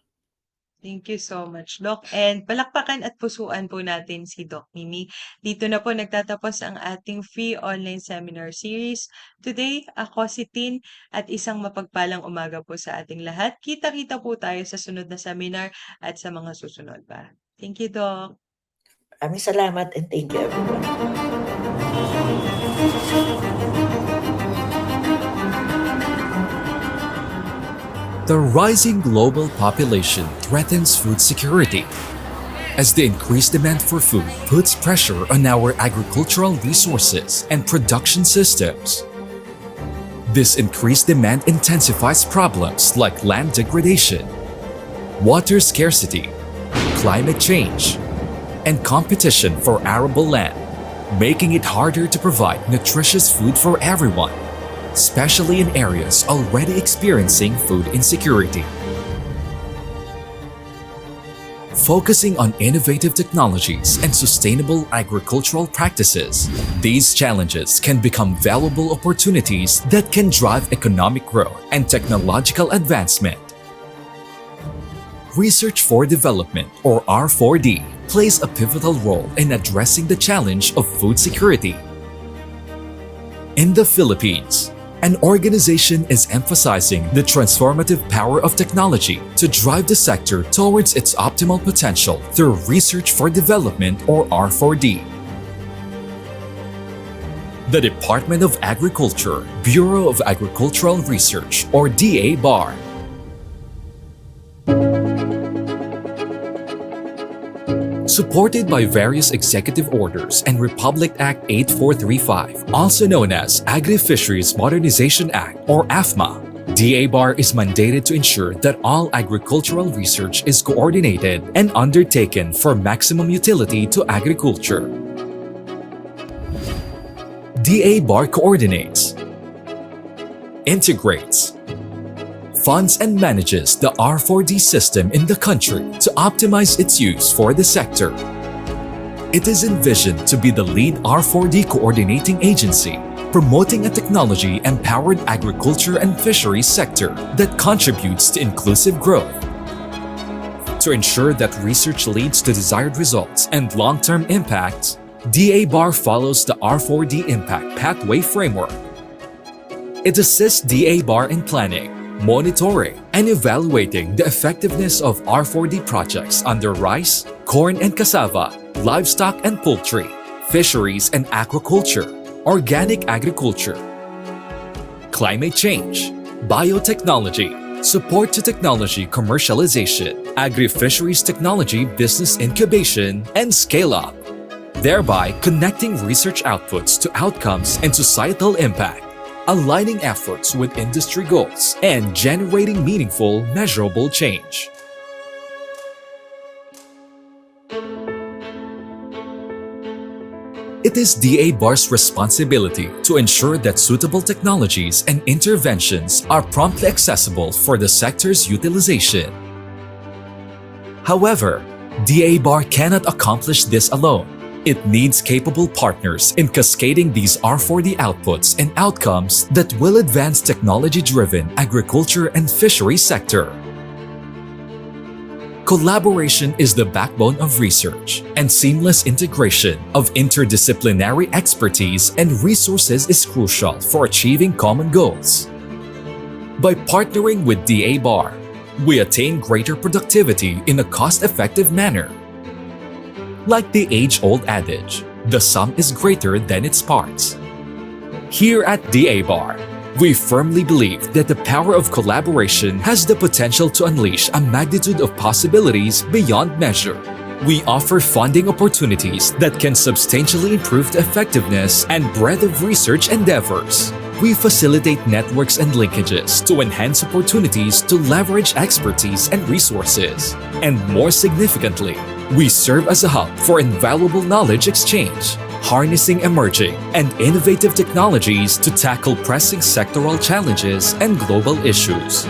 Thank you so much, Doc. And palakpakan at pusuan po natin si Doc Mimi. Dito na po nagtatapos ang ating free online seminar series. Today, ako si Tin at isang mapagpalang umaga po sa ating lahat. Kita-kita po tayo sa sunod na seminar at sa mga susunod pa. Thank you, Doc. Maraming salamat and thank you everyone. The rising global population threatens food security, as the increased demand for food puts pressure on our agricultural resources and production systems. This increased demand intensifies problems like land degradation, water scarcity, climate change, and competition for arable land, making it harder to provide nutritious food for everyone, especially in areas already experiencing food insecurity. Focusing on innovative technologies and sustainable agricultural practices, these challenges can become valuable opportunities that can drive economic growth and technological advancement. Research for Development, or R4D, plays a pivotal role in addressing the challenge of food security. In the Philippines, an organization is emphasizing the transformative power of technology to drive the sector towards its optimal potential through Research for Development, or R4D. The Department of Agriculture, Bureau of Agricultural Research, or DA-BAR, supported by various executive orders and Republic Act 8435, also known as Agri-Fisheries Modernization Act, or AFMA, DA-BAR is mandated to ensure that all agricultural research is coordinated and undertaken for maximum utility to agriculture. DA-BAR coordinates, integrates, funds and manages the R4D system in the country to optimize its use for the sector. It is envisioned to be the lead R4D coordinating agency, promoting a technology-empowered agriculture and fisheries sector that contributes to inclusive growth. To ensure that research leads to desired results and long-term impacts, DA-BAR follows the R4D Impact Pathway Framework. It assists DA-BAR in planning, monitoring, and evaluating the effectiveness of R4D projects under rice, corn and cassava, livestock and poultry, fisheries and aquaculture, organic agriculture, climate change, biotechnology, support to technology commercialization, agri-fisheries technology business incubation, and scale-up, thereby connecting research outputs to outcomes and societal impact, aligning efforts with industry goals, and generating meaningful, measurable change. It is DA-BAR's responsibility to ensure that suitable technologies and interventions are promptly accessible for the sector's utilization. However, DA-BAR cannot accomplish this alone. It needs capable partners in cascading these R4D outputs and outcomes that will advance technology-driven agriculture and fishery sector. Collaboration is the backbone of research, and seamless integration of interdisciplinary expertise and resources is crucial for achieving common goals. By partnering with DA-BAR, we attain greater productivity in a cost-effective manner. Like the age-old adage, the sum is greater than its parts. Here at DA-BAR, we firmly believe that the power of collaboration has the potential to unleash a magnitude of possibilities beyond measure. We offer funding opportunities that can substantially improve the effectiveness and breadth of research endeavors. We facilitate networks and linkages to enhance opportunities to leverage expertise and resources. And more significantly, we serve as a hub for invaluable knowledge exchange, harnessing emerging and innovative technologies to tackle pressing sectoral challenges and global issues.